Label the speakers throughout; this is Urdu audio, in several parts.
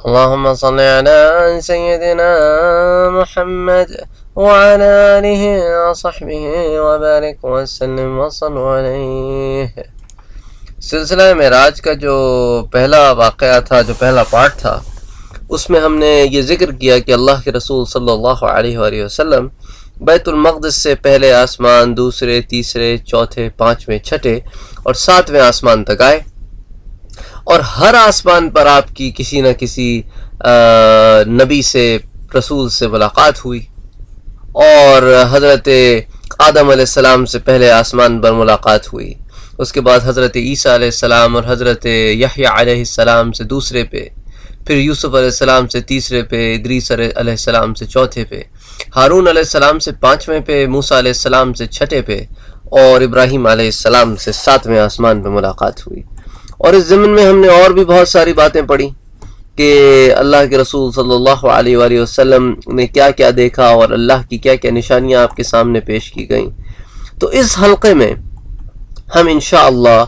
Speaker 1: اللهم صل على سيدنا محمد وعلى آله وصحبه وبارك وسلم وصلوا علیہ۔ سلسلہ معراج کا جو پہلا واقعہ تھا، جو پہلا پارٹ تھا، اس میں ہم نے یہ ذکر کیا کہ اللہ کے رسول صلی اللہ علیہ وآلہ وسلم بیت المقدس سے پہلے آسمان، دوسرے، تیسرے، چوتھے، پانچویں، چھٹے اور ساتویں آسمان تک آئے، اور ہر آسمان پر آپ کی کسی نہ کسی نبی سے، رسول سے ملاقات ہوئی، اور حضرت آدم علیہ السلام سے پہلے آسمان پر ملاقات ہوئی، اس کے بعد حضرت عیسیٰ علیہ السلام اور حضرت یحییٰ علیہ السلام سے دوسرے پہ، پھر یوسف علیہ السلام سے تیسرے پہ، ادریس علیہ السلام سے چوتھے پہ، ہارون علیہ السلام سے پانچویں پہ، موسیٰ علیہ السلام سے چھٹے پہ، اور ابراہیم علیہ السلام سے ساتویں آسمان پہ ملاقات ہوئی۔ اور اس ضمن میں ہم نے اور بھی بہت ساری باتیں پڑھی کہ اللہ کے رسول صلی اللہ علیہ وآلہ وسلم نے کیا کیا دیکھا اور اللہ کی کیا کیا نشانیاں آپ کے سامنے پیش کی گئیں۔ تو اس حلقے میں ہم انشاءاللہ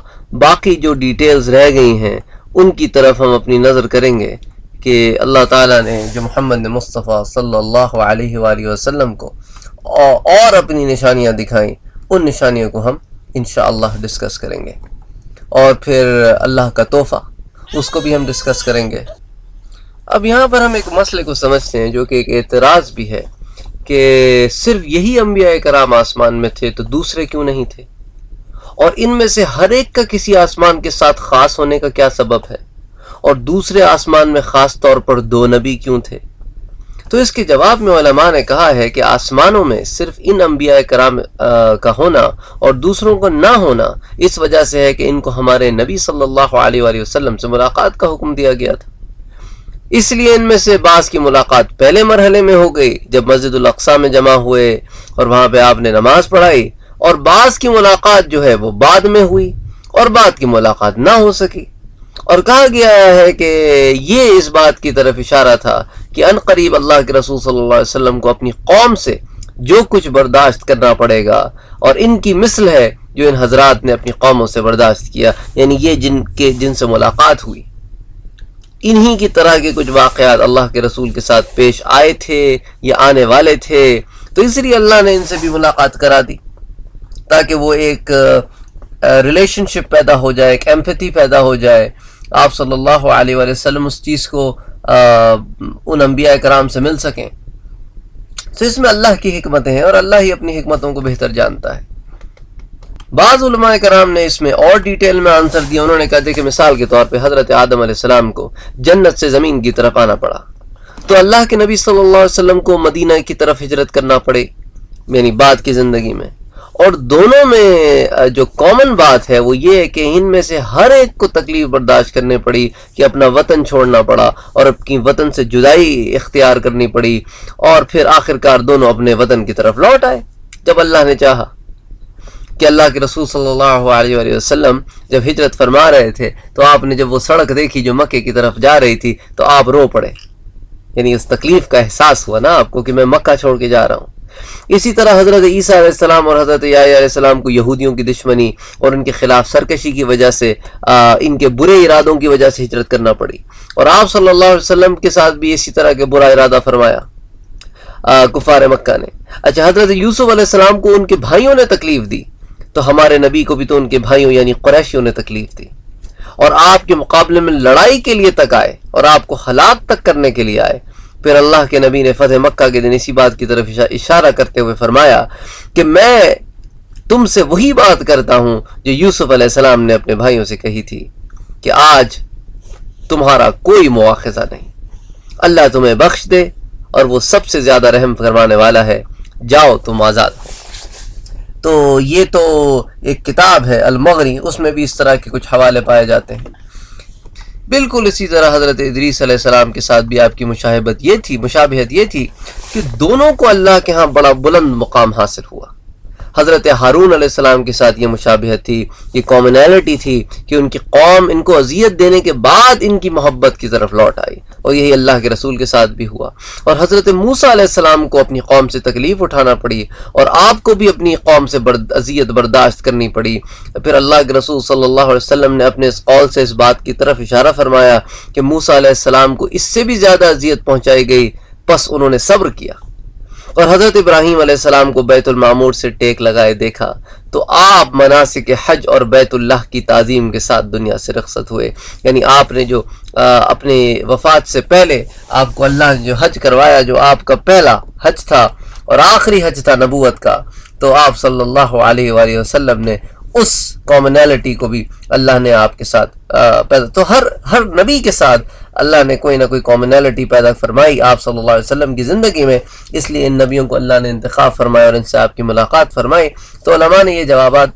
Speaker 1: باقی جو ڈیٹیلز رہ گئی ہیں ان کی طرف ہم اپنی نظر کریں گے کہ اللہ تعالیٰ نے جو محمد مصطفیٰ صلی اللہ علیہ وآلہ وسلم کو اور اپنی نشانیاں دکھائیں، ان نشانیوں کو ہم انشاءاللہ ڈسکس کریں گے، اور پھر اللہ کا تحفہ اس کو بھی ہم ڈسکس کریں گے۔ اب یہاں پر ہم ایک مسئلے کو سمجھتے ہیں جو کہ ایک اعتراض بھی ہے کہ صرف یہی انبیاء کرام آسمان میں تھے تو دوسرے کیوں نہیں تھے، اور ان میں سے ہر ایک کا کسی آسمان کے ساتھ خاص ہونے کا کیا سبب ہے، اور دوسرے آسمان میں خاص طور پر 2 نبی کیوں تھے؟ تو اس کے جواب میں علماء نے کہا ہے کہ آسمانوں میں صرف ان انبیاء کرام کا ہونا اور دوسروں کو نہ ہونا اس وجہ سے ہے کہ ان کو ہمارے نبی صلی اللہ علیہ وآلہ وسلم سے ملاقات کا حکم دیا گیا تھا، اس لیے ان میں سے بعض کی ملاقات پہلے مرحلے میں ہو گئی جب مسجد الاقصیٰ میں جمع ہوئے اور وہاں پہ آپ نے نماز پڑھائی، اور بعض کی ملاقات جو ہے وہ بعد میں ہوئی اور بعد کی ملاقات نہ ہو سکی۔ اور کہا گیا ہے کہ یہ اس بات کی طرف اشارہ تھا کہ ان قریب اللہ کے رسول صلی اللہ علیہ وسلم کو اپنی قوم سے جو کچھ برداشت کرنا پڑے گا، اور ان کی مثل ہے جو ان حضرات نے اپنی قوموں سے برداشت کیا، یعنی یہ جن سے ملاقات ہوئی، انہی کی طرح کے کچھ واقعات اللہ کے رسول کے ساتھ پیش آئے تھے یا آنے والے تھے، تو اس لیے اللہ نے ان سے بھی ملاقات کرا دی تاکہ وہ ایک ریلیشن شپ پیدا ہو جائے، ایک ایمپیتھی پیدا ہو جائے، آپ صلی اللہ علیہ وآلہ وسلم اس چیز کو ان انبیاء کرام سے مل سکیں۔ تو اس میں اللہ کی حکمتیں ہیں، اور اللہ ہی اپنی حکمتوں کو بہتر جانتا ہے۔ بعض علماء کرام نے اس میں اور ڈیٹیل میں آنسر دیا، انہوں نے کہا کہ مثال کے طور پہ حضرت آدم علیہ السلام کو جنت سے زمین کی طرف آنا پڑا، تو اللہ کے نبی صلی اللہ علیہ وسلم کو مدینہ کی طرف ہجرت کرنا پڑے، یعنی بعد کی زندگی میں، اور دونوں میں جو کامن بات ہے وہ یہ ہے کہ ان میں سے ہر ایک کو تکلیف برداشت کرنی پڑی کہ اپنا وطن چھوڑنا پڑا اور اپنی وطن سے جدائی اختیار کرنی پڑی، اور پھر آخرکار دونوں اپنے وطن کی طرف لوٹ آئے جب اللہ نے چاہا۔ کہ اللہ کے رسول صلی اللہ علیہ وآلہ وسلم جب ہجرت فرما رہے تھے تو آپ نے جب وہ سڑک دیکھی جو مکے کی طرف جا رہی تھی تو آپ رو پڑے، یعنی اس تکلیف کا احساس ہوا نا آپ کو کہ میں مکہ چھوڑ کے جا رہا ہوں۔ اسی طرح حضرت عیسیٰ علیہ السلام اور حضرت یحییٰ علیہ السلام کو یہودیوں کی دشمنی اور ان کے خلاف سرکشی کی وجہ سے، ان کے برے ارادوں کی وجہ سے ہجرت کرنا پڑی، اور آپ صلی اللہ علیہ وسلم کے ساتھ بھی اسی طرح کے برا ارادہ فرمایا کفار مکہ نے۔ اچھا، حضرت یوسف علیہ السلام کو ان کے بھائیوں نے تکلیف دی، تو ہمارے نبی کو بھی تو ان کے بھائیوں یعنی قریشیوں نے تکلیف دی، اور آپ کے مقابلے میں لڑائی کے لیے تک آئے اور آپ کو ہلاک تک کرنے کے لیے آئے۔ پھر اللہ کے نبی نے فتح مکہ کے دن اسی بات کی طرف اشارہ کرتے ہوئے فرمایا کہ میں تم سے وہی بات کرتا ہوں جو یوسف علیہ السلام نے اپنے بھائیوں سے کہی تھی کہ آج تمہارا کوئی مواخذہ نہیں، اللہ تمہیں بخش دے اور وہ سب سے زیادہ رحم فرمانے والا ہے، جاؤ تم آزاد ہو۔ تو یہ تو ایک کتاب ہے المغنی، اس میں بھی اس طرح کے کچھ حوالے پائے جاتے ہیں۔ بالکل اسی طرح حضرت ادریس علیہ السلام کے ساتھ بھی آپ کی مشابہت یہ تھی کہ دونوں کو اللہ کے ہاں بڑا بلند مقام حاصل ہوا۔ حضرت ہارون علیہ السلام کے ساتھ یہ مشابہت تھی، یہ کامنالٹی تھی کہ ان کی قوم ان کو اذیت دینے کے بعد ان کی محبت کی طرف لوٹ آئی، اور یہی اللہ کے رسول کے ساتھ بھی ہوا۔ اور حضرت موسیٰ علیہ السلام کو اپنی قوم سے تکلیف اٹھانا پڑی، اور آپ کو بھی اپنی قوم سے اذیت برداشت کرنی پڑی۔ پھر اللہ کے رسول صلی اللہ علیہ وسلم نے اپنے اس قول سے اس بات کی طرف اشارہ فرمایا کہ موسیٰ علیہ السلام کو اس سے بھی زیادہ اذیت پہنچائی گئی، پس انہوں نے صبر کیا۔ اور حضرت ابراہیم علیہ السلام کو بیت المعمور سے ٹیک لگائے دیکھا تو آپ مناسک حج اور بیت اللہ کی تعظیم کے ساتھ دنیا سے رخصت ہوئے، یعنی آپ نے جو اپنے وفات سے پہلے آپ کو اللہ نے جو حج کروایا، جو آپ کا پہلا حج تھا اور آخری حج تھا نبوت کا، تو آپ صلی اللہ علیہ وآلہ وسلم نے اس کامنالٹی کو بھی اللہ نے آپ کے ساتھ پیدا، تو ہر نبی کے ساتھ اللہ نے کوئی نہ کوئی کامنالٹی پیدا فرمائی آپ صلی اللہ علیہ وسلم کی زندگی میں، اس لیے ان نبیوں کو اللہ نے انتخاب فرمایا اور ان سے آپ کی ملاقات فرمائی۔ تو علماء نے یہ جوابات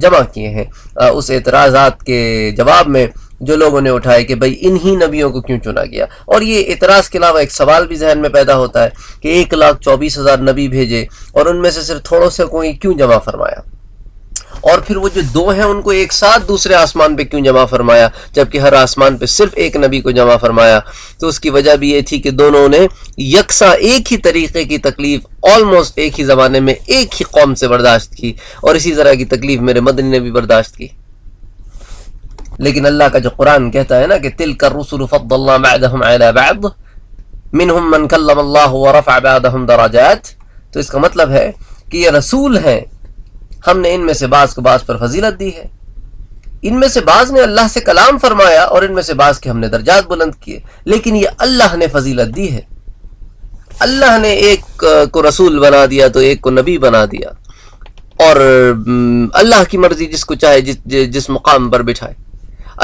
Speaker 1: جمع کیے ہیں اس اعتراضات کے جواب میں جو لوگوں نے اٹھائے کہ بھئی انہی نبیوں کو کیوں چنا گیا۔ اور یہ اعتراض کے علاوہ ایک سوال بھی ذہن میں پیدا ہوتا ہے کہ 1,24,000 نبی بھیجے اور ان میں سے صرف تھوڑوں سے کوئی کیوں جمع فرمایا، اور پھر وہ جو 2 ہیں ان کو ایک ساتھ دوسرے آسمان پہ کیوں جمع فرمایا جبکہ ہر آسمان پہ صرف ایک نبی کو جمع فرمایا؟ تو اس کی وجہ بھی یہ تھی کہ دونوں نے یکساں ایک ہی طریقے کی تکلیف آلموسٹ ایک ہی زمانے میں ایک ہی قوم سے برداشت کی، اور اسی طرح کی تکلیف میرے مدنی نے بھی برداشت کی۔ لیکن اللہ کا جو قرآن کہتا ہے نا کہ تِلْكَ الرُّسُلُ فَضَّلْنَا بَعْضَهُمْ عَلَى بَعْضٍ مِنْهُمْ مَنْ كَلَّمَ اللَّهُ وَرَفَعَ بَعْضَهُمْ دَرَجَاتٍ، تو اس کا مطلب ہے کہ یہ رسول ہیں، ہم نے ان میں سے بعض کو بعض پر فضیلت دی ہے، ان میں سے بعض نے اللہ سے کلام فرمایا اور ان میں سے بعض کے ہم نے درجات بلند کیے، لیکن یہ اللہ نے فضیلت دی ہے۔ اللہ نے ایک کو رسول بنا دیا تو ایک کو نبی بنا دیا، اور اللہ کی مرضی جس کو چاہے جس مقام پر بٹھائے،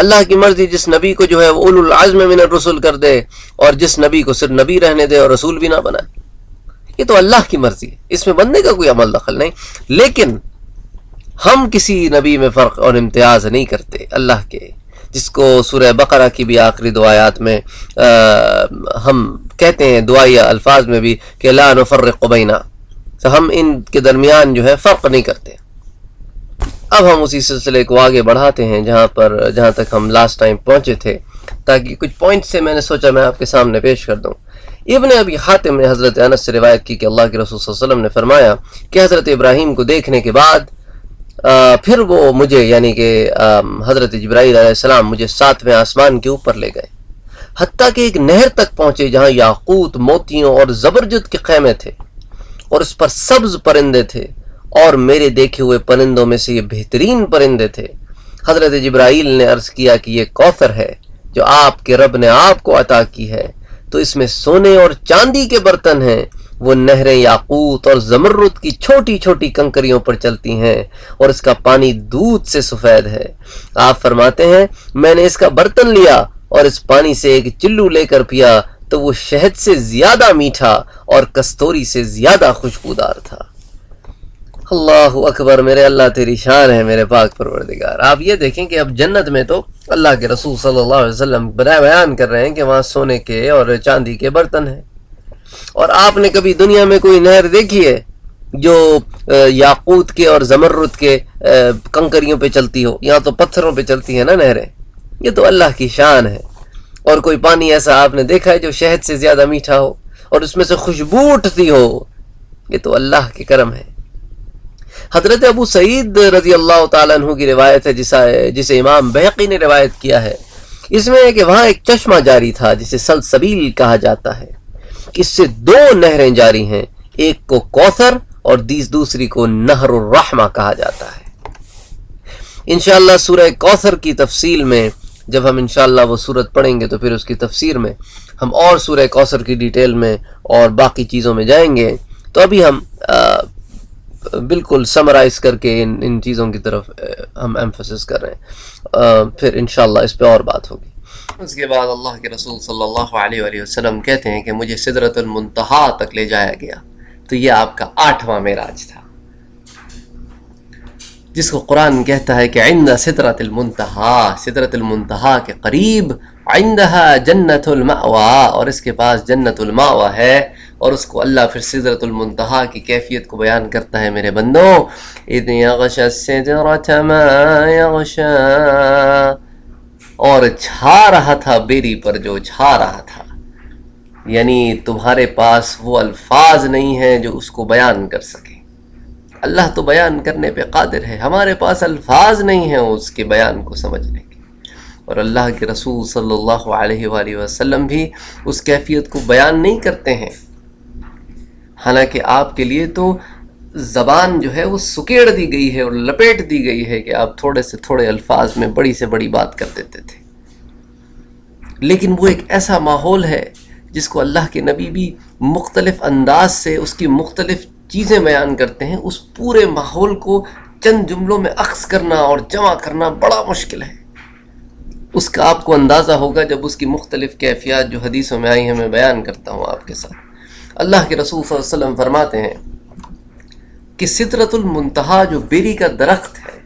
Speaker 1: اللہ کی مرضی جس نبی کو جو ہے وہ اولو العزم من الرسل کر دے اور جس نبی کو صرف نبی رہنے دے اور رسول بھی نہ بنائے، یہ تو اللہ کی مرضی ہے، اس میں بندے کا کوئی عمل دخل نہیں۔ لیکن ہم کسی نبی میں فرق اور امتیاز نہیں کرتے اللہ کے، جس کو سورہ بقرہ کی بھی آخری 2 آیات میں ہم کہتے ہیں دعائیہ الفاظ میں بھی کہ لا نفرق بینا، تو ہم ان کے درمیان جو ہے فرق نہیں کرتے۔ اب ہم اسی سلسلے کو آگے بڑھاتے ہیں جہاں تک ہم لاسٹ ٹائم پہنچے تھے، تاکہ کچھ پوائنٹ سے میں نے سوچا میں آپ کے سامنے پیش کر دوں۔ ابن ابی حاتم نے حضرت انس سے روایت کی کہ اللہ کے رسول صلی اللہ علیہ وسلم نے فرمایا کہ حضرت ابراہیم کو دیکھنے کے بعد پھر وہ مجھے یعنی کہ حضرت جبرائیل علیہ السلام مجھے 7ویں آسمان کے اوپر لے گئے، حتیٰ کہ ایک نہر تک پہنچے جہاں یاقوت، موتیوں اور زبرجد کے خیمے تھے اور اس پر سبز پرندے تھے، اور میرے دیکھے ہوئے پرندوں میں سے یہ بہترین پرندے تھے۔ حضرت جبرائیل نے عرض کیا کہ یہ کوثر ہے جو آپ کے رب نے آپ کو عطا کی ہے، تو اس میں سونے اور چاندی کے برتن ہیں، وہ نہریں یاقوت اور زمرد کی چھوٹی چھوٹی کنکریوں پر چلتی ہیں، اور اس کا پانی دودھ سے سفید ہے۔ آپ فرماتے ہیں میں نے اس کا برتن لیا اور اس پانی سے ایک چلو لے کر پیا تو وہ شہد سے زیادہ میٹھا اور کستوری سے زیادہ خوشبودار تھا۔ اللہ اکبر، میرے اللہ تیری شان ہے میرے پاک پروردگار۔ آپ یہ دیکھیں کہ اب جنت میں تو اللہ کے رسول صلی اللہ علیہ وسلم بیان کر رہے ہیں کہ وہاں سونے کے اور چاندی کے برتن ہیں، اور آپ نے کبھی دنیا میں کوئی نہر دیکھی ہے جو یاقوت کے اور زمرد کے کنکریوں پہ چلتی ہو؟ یہاں تو پتھروں پہ چلتی ہیں نا نہریں، یہ تو اللہ کی شان ہے۔ اور کوئی پانی ایسا آپ نے دیکھا ہے جو شہد سے زیادہ میٹھا ہو اور اس میں سے خوشبو اٹھتی ہو؟ یہ تو اللہ کے کرم ہے۔ حضرت ابو سعید رضی اللہ تعالیٰ عنہ کی روایت ہے جسے امام بہقی نے روایت کیا ہے، اس میں ہے کہ وہاں ایک چشمہ جاری تھا جسے سلسبیل کہا جاتا ہے، اس سے 2 نہریں جاری ہیں، ایک کو کوثر اور دوسری کو نہر الرحمہ کہا جاتا ہے۔ انشاءاللہ سورہ کوثر کی تفصیل میں جب ہم انشاءاللہ وہ سورت پڑھیں گے تو پھر اس کی تفسیر میں ہم اور سورہ کوثر کی ڈیٹیل میں اور باقی چیزوں میں جائیں گے، تو ابھی ہم بالکل سمرائز کر کے ان چیزوں کی طرف ہم ایمفسس کر رہے ہیں، پھر انشاءاللہ اس پہ اور بات ہوگی۔ اس کے بعد اللہ کے رسول صلی اللہ علیہ وآلہ وسلم کہتے ہیں کہ مجھے سدرۃ المنتہا تک لے جایا گیا، تو یہ آپ کا 8واں معراج تھا، جس کو قرآن کہتا ہے کہ عند سدرۃ المنتہا، سدرۃ المنتہا کے قریب، عندها جنت المأوى، اور اس کے پاس جنت المأوى ہے، اور اس کو اللہ پھر سدرۃ المنتہا کی کیفیت کو بیان کرتا ہے، میرے بندوں اذ یغشی السدرۃ ما یغشی، اور چھا رہا تھا بیری پر جو چھا رہا تھا، یعنی تمہارے پاس وہ الفاظ نہیں ہیں جو اس کو بیان کر سکیں۔ اللہ تو بیان کرنے پہ قادر ہے، ہمارے پاس الفاظ نہیں ہیں اس کے بیان کو سمجھنے کے، اور اللہ کے رسول صلی اللہ علیہ وآلہ وسلم بھی اس کیفیت کو بیان نہیں کرتے ہیں، حالانکہ آپ کے لیے تو زبان جو ہے وہ سکیڑ دی گئی ہے اور لپیٹ دی گئی ہے کہ آپ تھوڑے سے تھوڑے الفاظ میں بڑی سے بڑی بات کر دیتے تھے، لیکن وہ ایک ایسا ماحول ہے جس کو اللہ کے نبی بھی مختلف انداز سے اس کی مختلف چیزیں بیان کرتے ہیں، اس پورے ماحول کو چند جملوں میں اخذ کرنا اور جمع کرنا بڑا مشکل ہے۔ اس کا آپ کو اندازہ ہوگا جب اس کی مختلف کیفیات جو حدیثوں میں آئی ہیں میں بیان کرتا ہوں آپ کے ساتھ۔ اللہ کے رسول صلی اللہ علیہ وسلم فرماتے ہیں کہ سدرۃ المنتہا جو بیری کا درخت ہے،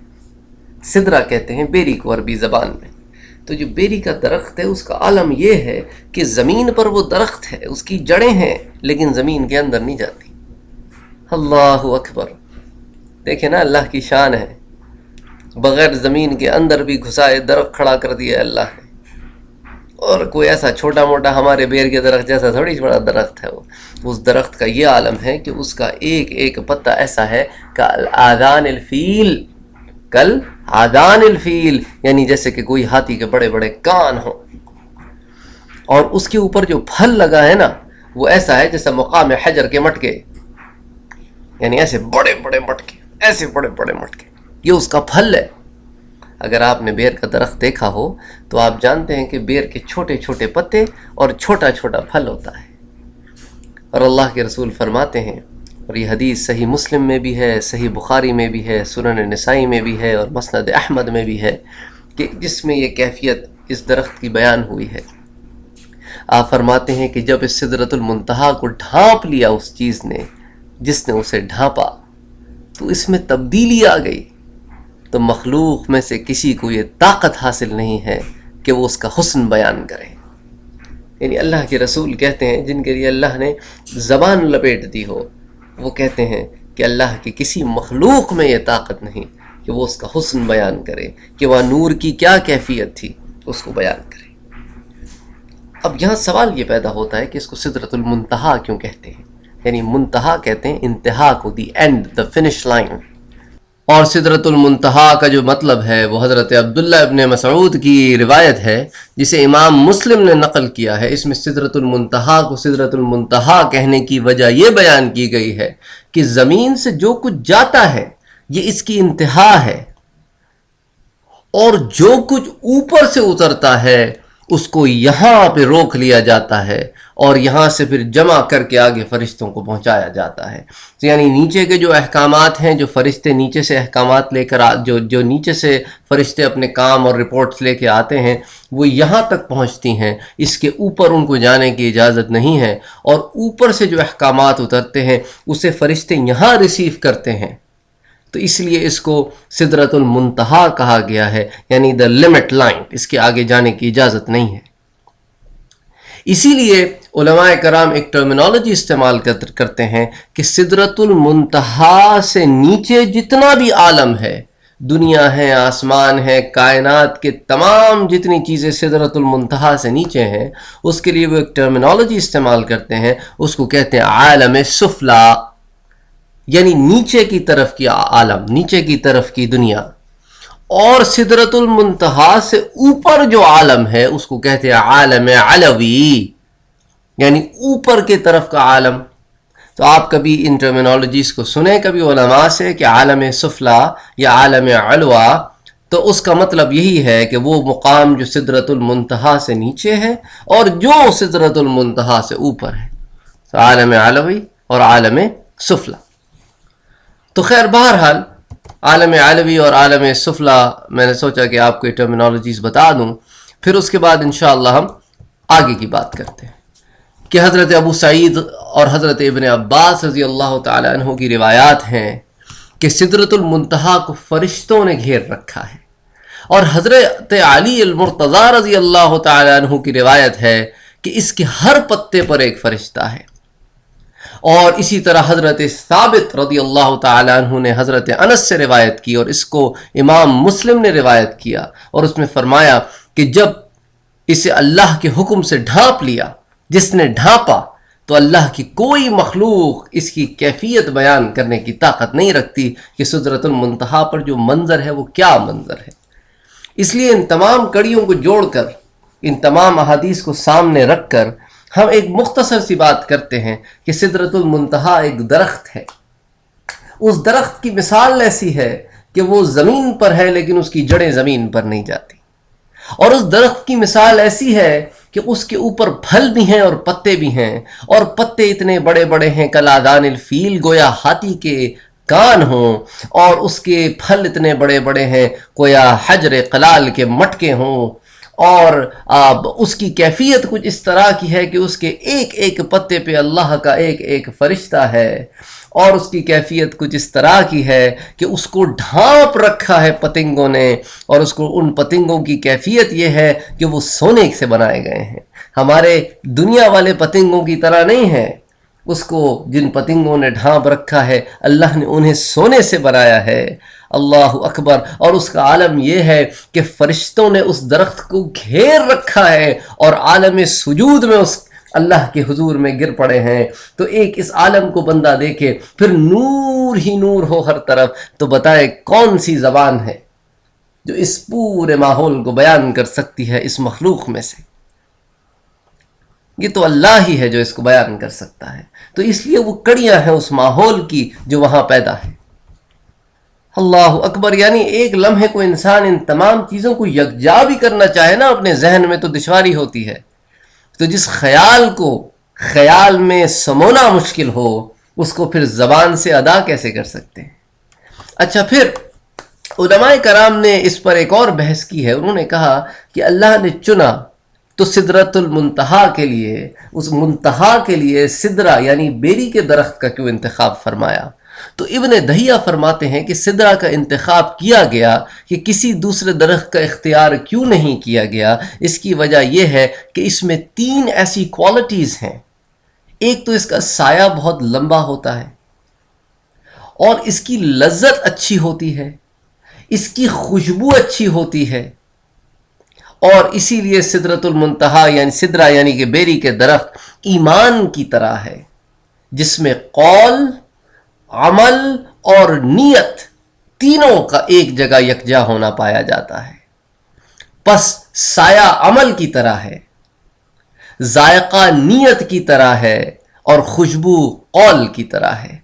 Speaker 1: سدرہ کہتے ہیں بیری کو عربی زبان میں، تو جو بیری کا درخت ہے اس کا عالم یہ ہے کہ زمین پر وہ درخت ہے، اس کی جڑیں ہیں لیکن زمین کے اندر نہیں جاتی۔ اللہ اکبر، دیکھیں نا اللہ کی شان ہے، بغیر زمین کے اندر بھی گھسائے درخت کھڑا کر دیا اللہ نے، اور کوئی ایسا چھوٹا موٹا ہمارے بیر کے درخت جیسا تھوڑی بڑا درخت ہے وہ، اس درخت کا یہ عالم ہے کہ اس کا ایک ایک پتا ایسا ہے کل آذان الفیل، کل آذان الفیل، یعنی جیسے کہ کوئی ہاتھی کے بڑے بڑے کان ہوں، اور اس کے اوپر جو پھل لگا ہے نا وہ ایسا ہے جیسا مقام حجر کے مٹکے، یعنی ایسے بڑے بڑے مٹکے، ایسے بڑے بڑے مٹکے، یہ اس کا پھل ہے۔ اگر آپ نے بیر کا درخت دیکھا ہو تو آپ جانتے ہیں کہ بیر کے چھوٹے چھوٹے پتے اور چھوٹا چھوٹا پھل ہوتا ہے، اور اللہ کے رسول فرماتے ہیں، اور یہ حدیث صحیح مسلم میں بھی ہے، صحیح بخاری میں بھی ہے، سنن نسائی میں بھی ہے، اور مسند احمد میں بھی ہے، کہ جس میں یہ کیفیت اس درخت کی بیان ہوئی ہے۔ آپ فرماتے ہیں کہ جب اس سدرۃ المنتہا کو ڈھانپ لیا اس چیز نے، جس نے اسے ڈھانپا، تو اس میں تبدیلی آ گئی، تو مخلوق میں سے کسی کو یہ طاقت حاصل نہیں ہے کہ وہ اس کا حسن بیان کرے۔ یعنی اللہ کے رسول کہتے ہیں جن کے لیے اللہ نے زبان لپیٹ دی ہو، وہ کہتے ہیں کہ اللہ کی کسی مخلوق میں یہ طاقت نہیں کہ وہ اس کا حسن بیان کرے، کہ وہ نور کی کیا کیفیت تھی اس کو بیان کرے۔ اب یہاں سوال یہ پیدا ہوتا ہے کہ اس کو سدرۃ المنتہا کیوں کہتے ہیں؟ یعنی منتہا کہتے ہیں انتہا کو، the end, the finish line, اور سدرۃ المنتہا کا جو مطلب ہے وہ حضرت عبداللہ ابن مسعود کی روایت ہے جسے امام مسلم نے نقل کیا ہے۔ اس میں سدرۃ المنتہا کو سدرۃ المنتہا کہنے کی وجہ یہ بیان کی گئی ہے کہ زمین سے جو کچھ جاتا ہے یہ اس کی انتہا ہے، اور جو کچھ اوپر سے اترتا ہے اس کو یہاں پہ روک لیا جاتا ہے، اور یہاں سے پھر جمع کر کے آگے فرشتوں کو پہنچایا جاتا ہے۔ یعنی نیچے کے جو احکامات ہیں، جو فرشتے نیچے سے احکامات لے کر جو نیچے سے فرشتے اپنے کام اور رپورٹس لے کے آتے ہیں، وہ یہاں تک پہنچتی ہیں، اس کے اوپر ان کو جانے کی اجازت نہیں ہے، اور اوپر سے جو احکامات اترتے ہیں اسے فرشتے یہاں ریسیو کرتے ہیں، تو اس لیے اس کو سدرۃ المنتہا کہا گیا ہے، یعنی دا لمٹ لائن، اس کے آگے جانے کی اجازت نہیں ہے۔ اسی لیے علماء کرام ایک ٹرمینالوجی استعمال کرتے ہیں کہ سدرۃ المنتہا سے نیچے جتنا بھی عالم ہے، دنیا ہے، آسمان ہے، کائنات کے تمام جتنی چیزیں سدرۃ المنتہا سے نیچے ہیں، اس کے لیے وہ ایک ٹرمینالوجی استعمال کرتے ہیں، اس کو کہتے ہیں عالم سفلی، یعنی نیچے کی طرف کی عالم، نیچے کی طرف کی دنیا، اور سدرۃ المنتہا سے اوپر جو عالم ہے اس کو کہتے ہیں عالم علوی، یعنی اوپر کی طرف کا عالم۔ تو آپ کبھی ان ٹرمینالوجیز کو سنیں کبھی علماء سے کہ عالم سفلی یا عالم علوا، تو اس کا مطلب یہی ہے کہ وہ مقام جو سدرۃ المنتہا سے نیچے ہے اور جو سدرۃ المنتہا سے اوپر ہے، تو عالم علوی اور عالم سفلی۔ تو خیر بہرحال عالم علوی اور عالم سفلی میں نے سوچا کہ آپ کو یہ ٹرمینالوجیز بتا دوں، پھر اس کے بعد انشاءاللہ ہم آگے کی بات کرتے ہیں کہ حضرت ابو سعید اور حضرت ابن عباس رضی اللہ تعالی عنہ کی روایات ہیں کہ سدرۃ المنتہا کو فرشتوں نے گھیر رکھا ہے، اور حضرت علی المرتضی رضی اللہ تعالی عنہ کی روایت ہے کہ اس کے ہر پتے پر ایک فرشتہ ہے، اور اسی طرح حضرت ثابت رضی اللہ تعالیٰ عنہ نے حضرت انس سے روایت کی، اور اس کو امام مسلم نے روایت کیا، اور اس میں فرمایا کہ جب اسے اللہ کے حکم سے ڈھانپ لیا، جس نے ڈھانپا، تو اللہ کی کوئی مخلوق اس کی کیفیت بیان کرنے کی طاقت نہیں رکھتی کہ سدرۃ المنتہا پر جو منظر ہے وہ کیا منظر ہے۔ اس لیے ان تمام کڑیوں کو جوڑ کر، ان تمام احادیث کو سامنے رکھ کر ہم ایک مختصر سی بات کرتے ہیں کہ سدرۃ المنتہا ایک درخت ہے۔ اس درخت کی مثال ایسی ہے کہ وہ زمین پر ہے لیکن اس کی جڑیں زمین پر نہیں جاتی، اور اس درخت کی مثال ایسی ہے کہ اس کے اوپر پھل بھی ہیں اور پتے بھی ہیں، اور پتے اتنے بڑے بڑے ہیں کلادان الفیل، گویا ہاتھی کے کان ہوں، اور اس کے پھل اتنے بڑے بڑے ہیں گویا حجر قلال کے مٹکے ہوں، اور اس کی کیفیت کچھ اس طرح کی ہے کہ اس کے ایک ایک پتے پہ اللہ کا ایک ایک فرشتہ ہے، اور اس کی کیفیت کچھ اس طرح کی ہے کہ اس کو ڈھانپ رکھا ہے پتنگوں نے، اور اس کو ان پتنگوں کی کیفیت یہ ہے کہ وہ سونے سے بنائے گئے ہیں، ہمارے دنیا والے پتنگوں کی طرح نہیں ہے۔ اس کو جن پتنگوں نے ڈھانپ رکھا ہے اللہ نے انہیں سونے سے بنایا ہے۔ اللہ اکبر۔ اور اس کا عالم یہ ہے کہ فرشتوں نے اس درخت کو گھیر رکھا ہے اور عالم سجود میں اس اللہ کے حضور میں گر پڑے ہیں۔ تو ایک اس عالم کو بندہ دیکھے، پھر نور ہی نور ہو ہر طرف، تو بتائے کون سی زبان ہے جو اس پورے ماحول کو بیان کر سکتی ہے اس مخلوق میں سے؟ یہ تو اللہ ہی ہے جو اس کو بیان کر سکتا ہے۔ تو اس لیے وہ کڑیاں ہیں اس ماحول کی جو وہاں پیدا ہے۔ اللہ اکبر۔ یعنی ایک لمحے کو انسان ان تمام چیزوں کو یکجا بھی کرنا چاہے نا اپنے ذہن میں تو دشواری ہوتی ہے، تو جس خیال کو خیال میں سمونا مشکل ہو اس کو پھر زبان سے ادا کیسے کر سکتے ہیں؟ اچھا، پھر علماء کرام نے اس پر ایک اور بحث کی ہے۔ انہوں نے کہا کہ اللہ نے چنا تو سدرۃ المنتہا کے لیے، اس منتہا کے لیے سدرہ یعنی بیری کے درخت کا کیوں انتخاب فرمایا؟ تو ابن دہیہ فرماتے ہیں کہ سدرہ کا انتخاب کیا گیا کہ کسی دوسرے درخت کا اختیار کیوں نہیں کیا گیا؟ اس کی وجہ یہ ہے کہ اس میں 3 ایسی کوالٹیز ہیں۔ ایک تو اس کا سایہ بہت لمبا ہوتا ہے، اور اس کی لذت اچھی ہوتی ہے، اس کی خوشبو اچھی ہوتی ہے، اور اسی لیے سدرۃ المنتہا یعنی سدرہ یعنی کہ بیری کے درخت ایمان کی طرح ہے، جس میں قول، عمل اور نیت تینوں کا ایک جگہ یکجا ہونا پایا جاتا ہے۔ پس سایہ عمل کی طرح ہے، ذائقہ نیت کی طرح ہے، اور خوشبو قول کی طرح ہے۔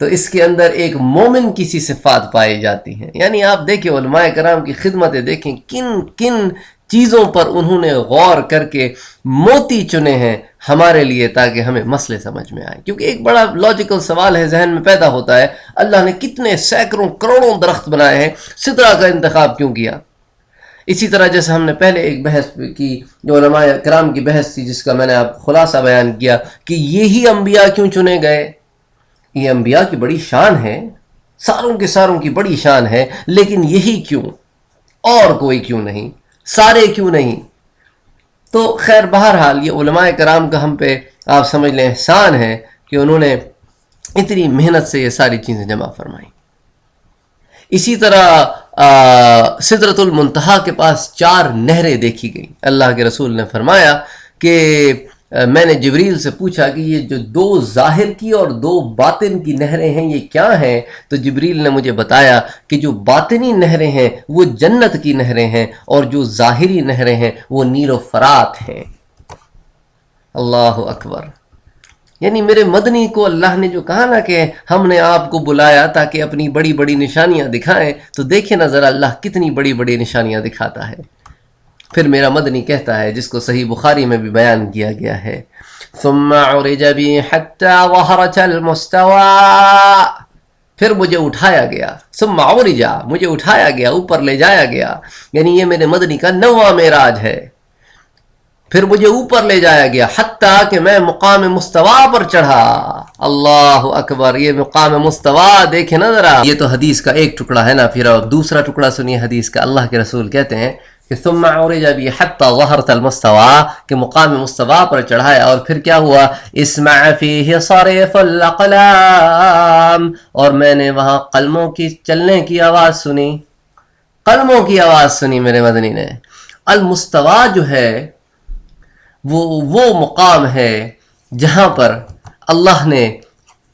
Speaker 1: تو اس کے اندر ایک مومن کی سی صفات پائی جاتی ہیں۔ یعنی آپ دیکھیں علماء کرام کی خدمتیں دیکھیں، کن کن چیزوں پر انہوں نے غور کر کے موتی چنے ہیں ہمارے لیے تاکہ ہمیں مسئلے سمجھ میں آئے۔ کیونکہ ایک بڑا لاجیکل سوال ہے ذہن میں پیدا ہوتا ہے، اللہ نے کتنے سینکڑوں کروڑوں درخت بنائے ہیں، سدرہ کا انتخاب کیوں کیا؟ اسی طرح جیسے ہم نے پہلے ایک بحث کی جو علماء کرام کی بحث تھی، جس کا میں نے آپ خلاصہ بیان کیا کہ یہی انبیاء کیوں چنے گئے؟ یہ انبیاء کی بڑی شان ہے، ساروں کے ساروں کی بڑی شان ہے، لیکن یہی کیوں؟ اور کوئی کیوں نہیں؟ سارے کیوں نہیں؟ تو خیر بہرحال یہ علماء کرام کا ہم پہ آپ سمجھ لیں احسان ہے کہ انہوں نے اتنی محنت سے یہ ساری چیزیں جمع فرمائیں۔ اسی طرح سدرۃ المنتہا کے پاس 4 نہریں دیکھی گئیں۔ اللہ کے رسول نے فرمایا کہ میں نے جبریل سے پوچھا کہ یہ جو 2 ظاہر کی اور 2 باطن کی نہریں ہیں یہ کیا ہیں؟ تو جبریل نے مجھے بتایا کہ جو باطنی نہریں ہیں وہ جنت کی نہریں ہیں، اور جو ظاہری نہریں ہیں وہ نیل و فرات ہیں۔ اللہ اکبر۔ یعنی میرے مدنی کو اللہ نے جو کہا نا کہ ہم نے آپ کو بلایا تاکہ اپنی بڑی بڑی نشانیاں دکھائیں، تو دیکھیں نا ذرا اللہ کتنی بڑی بڑی نشانیاں دکھاتا ہے۔ پھر میرا مدنی کہتا ہے، جس کو صحیح بخاری میں بھی بیان کیا گیا ہے، ثم عرج بی حتی ظہرت المستوى، پھر مجھے اٹھایا گیا، ثم عرج مجھے اٹھایا گیا، اوپر لے جایا گیا، یعنی یہ میرے مدنی کا 9واں معراج ہے۔ پھر مجھے اوپر لے جایا گیا حتیٰ کہ میں مقام مستویٰ پر چڑھا۔ اللہ اکبر۔ یہ مقام مستویٰ دیکھیں نا ذرا، یہ تو حدیث کا ایک ٹکڑا ہے نا، پھر دوسرا ٹکڑا سنیے حدیث کا۔ اللہ کے رسول کہتے ہیں کہ ثم عرج بی حتی ظہرت المستوى، کہ مقام مستوى پر چڑھایا، اور پھر کیا ہوا، اسمع فیہ صریف الاقلام، اور میں نے وہاں قلموں کی چلنے کی آواز سنی، قلموں کی آواز سنی میرے مدنی نے۔ المستوى جو ہے وہ مقام ہے جہاں پر اللہ نے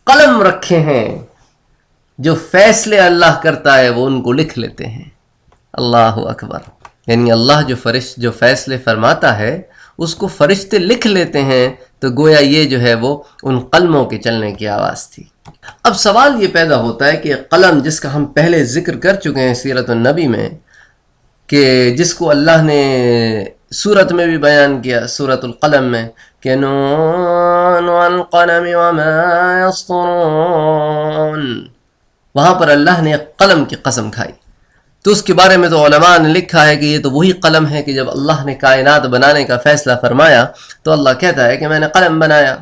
Speaker 1: قلم رکھے ہیں، جو فیصلے اللہ کرتا ہے وہ ان کو لکھ لیتے ہیں۔ اللہ اکبر، یعنی اللہ جو فیصلے فرماتا ہے اس کو فرشتے لکھ لیتے ہیں، تو گویا یہ جو ہے وہ ان قلموں کے چلنے کی آواز تھی۔ اب سوال یہ پیدا ہوتا ہے کہ قلم جس کا ہم پہلے ذکر کر چکے ہیں سیرت النبی میں، کہ جس کو اللہ نے سورت میں بھی بیان کیا، سورت القلم میں، کہ نون والقلم وما یسطرون، وہاں پر اللہ نے قلم کی قسم کھائی۔ تو اس کے بارے میں تو علماء نے لکھا ہے کہ یہ تو وہی قلم ہے کہ جب اللہ نے کائنات بنانے کا فیصلہ فرمایا تو اللہ کہتا ہے کہ میں نے قلم بنایا،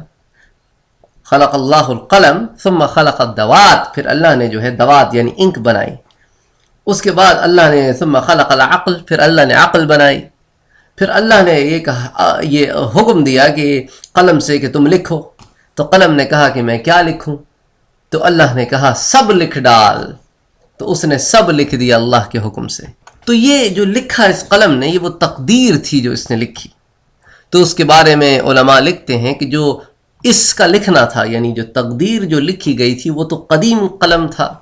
Speaker 1: خلق اللہ القلم ثم خلق الدوات، پھر اللہ نے جو ہے دوات یعنی انک بنائی، اس کے بعد اللہ نے ثم خلق العقل، پھر اللہ نے عقل بنائی، پھر اللہ نے یہ حکم دیا کہ قلم سے کہ تم لکھو، تو قلم نے کہا کہ میں کیا لکھوں، تو اللہ نے کہا سب لکھ ڈال، تو اس نے سب لکھ دیا اللہ کے حکم سے۔ تو یہ جو لکھا اس قلم نے، یہ وہ تقدیر تھی جو اس نے لکھی۔ تو اس کے بارے میں علماء لکھتے ہیں کہ جو اس کا لکھنا تھا، یعنی جو تقدیر جو لکھی گئی تھی، وہ تو قدیم قلم تھا،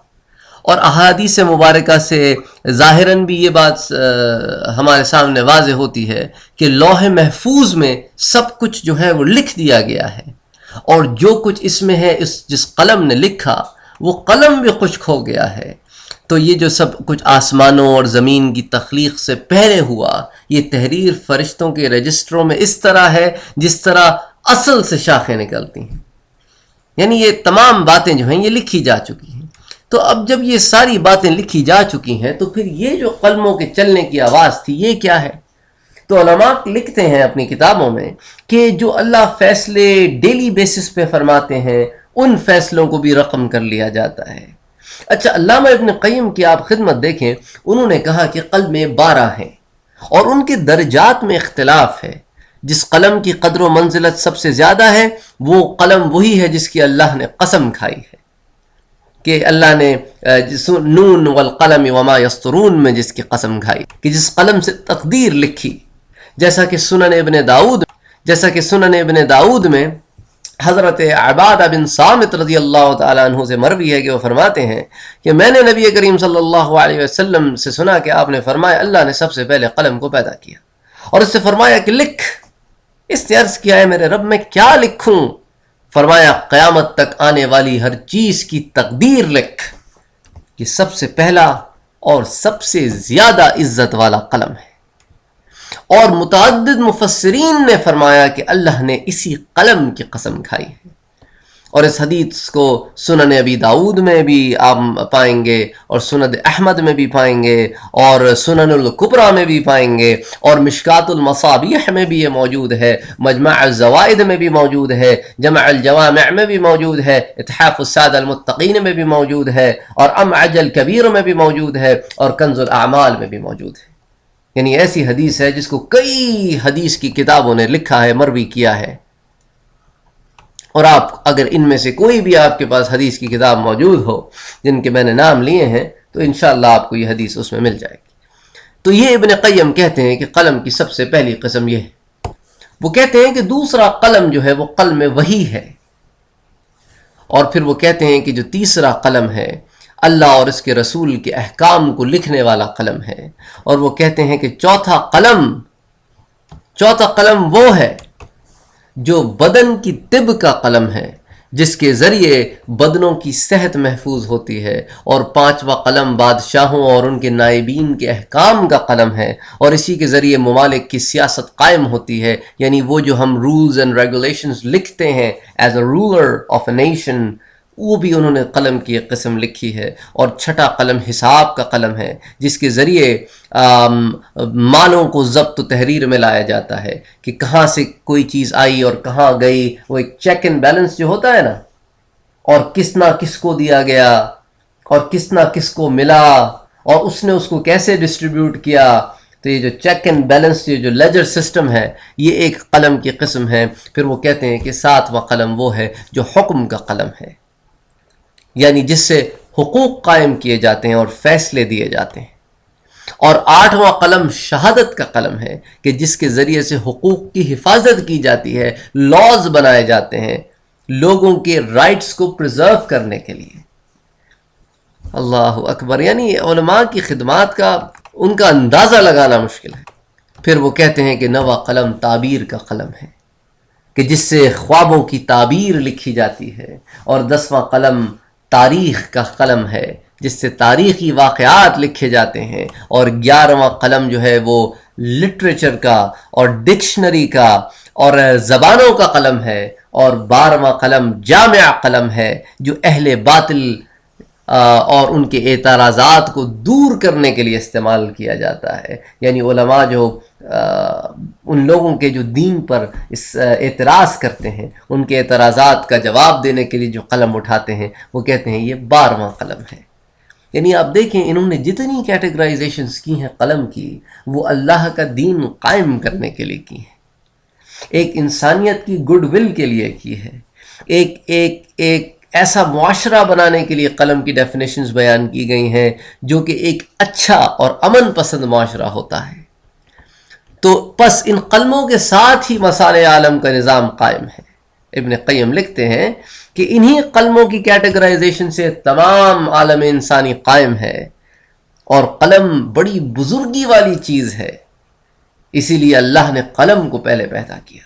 Speaker 1: اور احادیث مبارکہ سے ظاہراً بھی یہ بات ہمارے سامنے واضح ہوتی ہے کہ لوح محفوظ میں سب کچھ جو ہے وہ لکھ دیا گیا ہے، اور جو کچھ اس میں ہے، جس قلم نے لکھا وہ قلم بھی خشک ہو گیا ہے۔ تو یہ جو سب کچھ آسمانوں اور زمین کی تخلیق سے پہلے ہوا، یہ تحریر فرشتوں کے رجسٹروں میں اس طرح ہے جس طرح اصل سے شاخیں نکلتی ہیں، یعنی یہ تمام باتیں جو ہیں یہ لکھی جا چکی ہیں۔ تو اب جب یہ ساری باتیں لکھی جا چکی ہیں تو پھر یہ جو قلموں کے چلنے کی آواز تھی یہ کیا ہے؟ تو علماء لکھتے ہیں اپنی کتابوں میں کہ جو اللہ فیصلے ڈیلی بیسس پہ فرماتے ہیں، ان فیصلوں کو بھی رقم کر لیا جاتا ہے۔ اچھا، علامہ ابن قیم کی آپ خدمت دیکھیں، انہوں نے کہا کہ قلمیں 12 ہیں اور ان کے درجات میں اختلاف ہے۔ جس قلم کی قدر و منزلت سب سے زیادہ ہے وہ قلم وہی ہے جس کی اللہ نے قسم کھائی ہے، کہ اللہ نے نون والقلم وما یسطرون میں جس کی قسم کھائی، کہ جس قلم سے تقدیر لکھی، جیسا کہ سنن ابن داؤد میں حضرت عبادہ بن صامت رضی اللہ تعالیٰ عنہ سے مروی ہے کہ وہ فرماتے ہیں کہ میں نے نبی کریم صلی اللہ علیہ وسلم سے سنا کہ آپ نے فرمایا اللہ نے سب سے پہلے قلم کو پیدا کیا اور اس سے فرمایا کہ لکھ۔ اس نے عرض کیا ہے میرے رب میں کیا لکھوں؟ فرمایا قیامت تک آنے والی ہر چیز کی تقدیر لکھ۔ یہ سب سے پہلا اور سب سے زیادہ عزت والا قلم ہے، اور متعدد مفسرین نے فرمایا کہ اللہ نے اسی قلم کی قسم کھائی ہے۔ اور اس حدیث کو سنن ابی داؤد میں بھی آپ پائیں گے، اور سنن احمد میں بھی پائیں گے، اور سنن الکبریٰ میں بھی پائیں گے، اور مشکات المصابیح میں بھی یہ موجود ہے، مجمع الزوائد میں بھی موجود ہے، جمع الجوامع میں بھی موجود ہے، اتحاف السادہ المتقین میں بھی موجود ہے، اور امعج الکبیر میں بھی موجود ہے، اور کنز الاعمال میں بھی موجود ہے۔ یعنی ایسی حدیث ہے جس کو کئی حدیث کی کتابوں نے لکھا ہے، مروی کیا ہے، اور آپ اگر ان میں سے کوئی بھی آپ کے پاس حدیث کی کتاب موجود ہو جن کے میں نے نام لیے ہیں تو انشاءاللہ آپ کو یہ حدیث اس میں مل جائے گی۔ تو یہ ابن قیم کہتے ہیں کہ قلم کی سب سے پہلی قسم یہ ہے۔ وہ کہتے ہیں کہ دوسرا قلم جو ہے وہ قلم وحی ہے، اور پھر وہ کہتے ہیں کہ جو تیسرا قلم ہے اللہ اور اس کے رسول کے احکام کو لکھنے والا قلم ہے، اور وہ کہتے ہیں کہ چوتھا قلم وہ ہے جو بدن کی طب کا قلم ہے، جس کے ذریعے بدنوں کی صحت محفوظ ہوتی ہے، اور پانچواں قلم بادشاہوں اور ان کے نائبین کے احکام کا قلم ہے، اور اسی کے ذریعے ممالک کی سیاست قائم ہوتی ہے، یعنی وہ جو ہم رولز اینڈ ریگولیشنز لکھتے ہیں as a ruler of a nation, وہ بھی انہوں نے قلم کی ایک قسم لکھی ہے۔ اور چھٹا قلم حساب کا قلم ہے، جس کے ذریعے مالوں کو ضبط و تحریر میں لایا جاتا ہے کہ کہاں سے کوئی چیز آئی اور کہاں گئی، وہ ایک چیک اینڈ بیلنس جو ہوتا ہے نا، اور کس نہ کس کو دیا گیا اور کس نہ کس کو ملا اور اس نے اس کو کیسے ڈسٹریبیوٹ کیا، تو یہ جو چیک اینڈ بیلنس، یہ جو لیجر سسٹم ہے، یہ ایک قلم کی قسم ہے. پھر وہ کہتے ہیں کہ 7واں قلم وہ ہے جو حکم کا قلم ہے، یعنی جس سے حقوق قائم کیے جاتے ہیں اور فیصلے دیے جاتے ہیں. اور 8واں قلم شہادت کا قلم ہے کہ جس کے ذریعے سے حقوق کی حفاظت کی جاتی ہے، لاز بنائے جاتے ہیں لوگوں کے رائٹس کو پرزرو کرنے کے لیے. اللہ اکبر، یعنی علماء کی خدمات کا ان کا اندازہ لگانا مشکل ہے. پھر وہ کہتے ہیں کہ 9واں قلم تعبیر کا قلم ہے کہ جس سے خوابوں کی تعبیر لکھی جاتی ہے. اور 10واں قلم تاریخ کا قلم ہے جس سے تاریخی واقعات لکھے جاتے ہیں. اور 11واں قلم جو ہے وہ لٹریچر کا اور ڈکشنری کا اور زبانوں کا قلم ہے. اور 12واں قلم جامع قلم ہے جو اہل باطل اور ان کے اعتراضات کو دور کرنے کے لیے استعمال کیا جاتا ہے. یعنی علماء جو ان لوگوں کے جو دین پر اس اعتراض کرتے ہیں، ان کے اعتراضات کا جواب دینے کے لیے جو قلم اٹھاتے ہیں، وہ کہتے ہیں یہ 12واں قلم ہے. یعنی آپ دیکھیں انہوں نے جتنی کیٹیگرائزیشنز کی ہیں قلم کی، وہ اللہ کا دین قائم کرنے کے لیے کی ہیں، ایک انسانیت کی گڈ ول کے لیے کی ہے، ایک ایسا معاشرہ بنانے کے لیے قلم کی ڈیفینیشنز بیان کی گئی ہیں جو کہ ایک اچھا اور امن پسند معاشرہ ہوتا ہے. تو پس ان قلموں کے ساتھ ہی مصالح عالم کا نظام قائم ہے. ابن قیم لکھتے ہیں کہ انہی قلموں کی کیٹیگرائزیشن سے تمام عالم انسانی قائم ہے. اور قلم بڑی بزرگی والی چیز ہے، اسی لیے اللہ نے قلم کو پہلے پیدا کیا.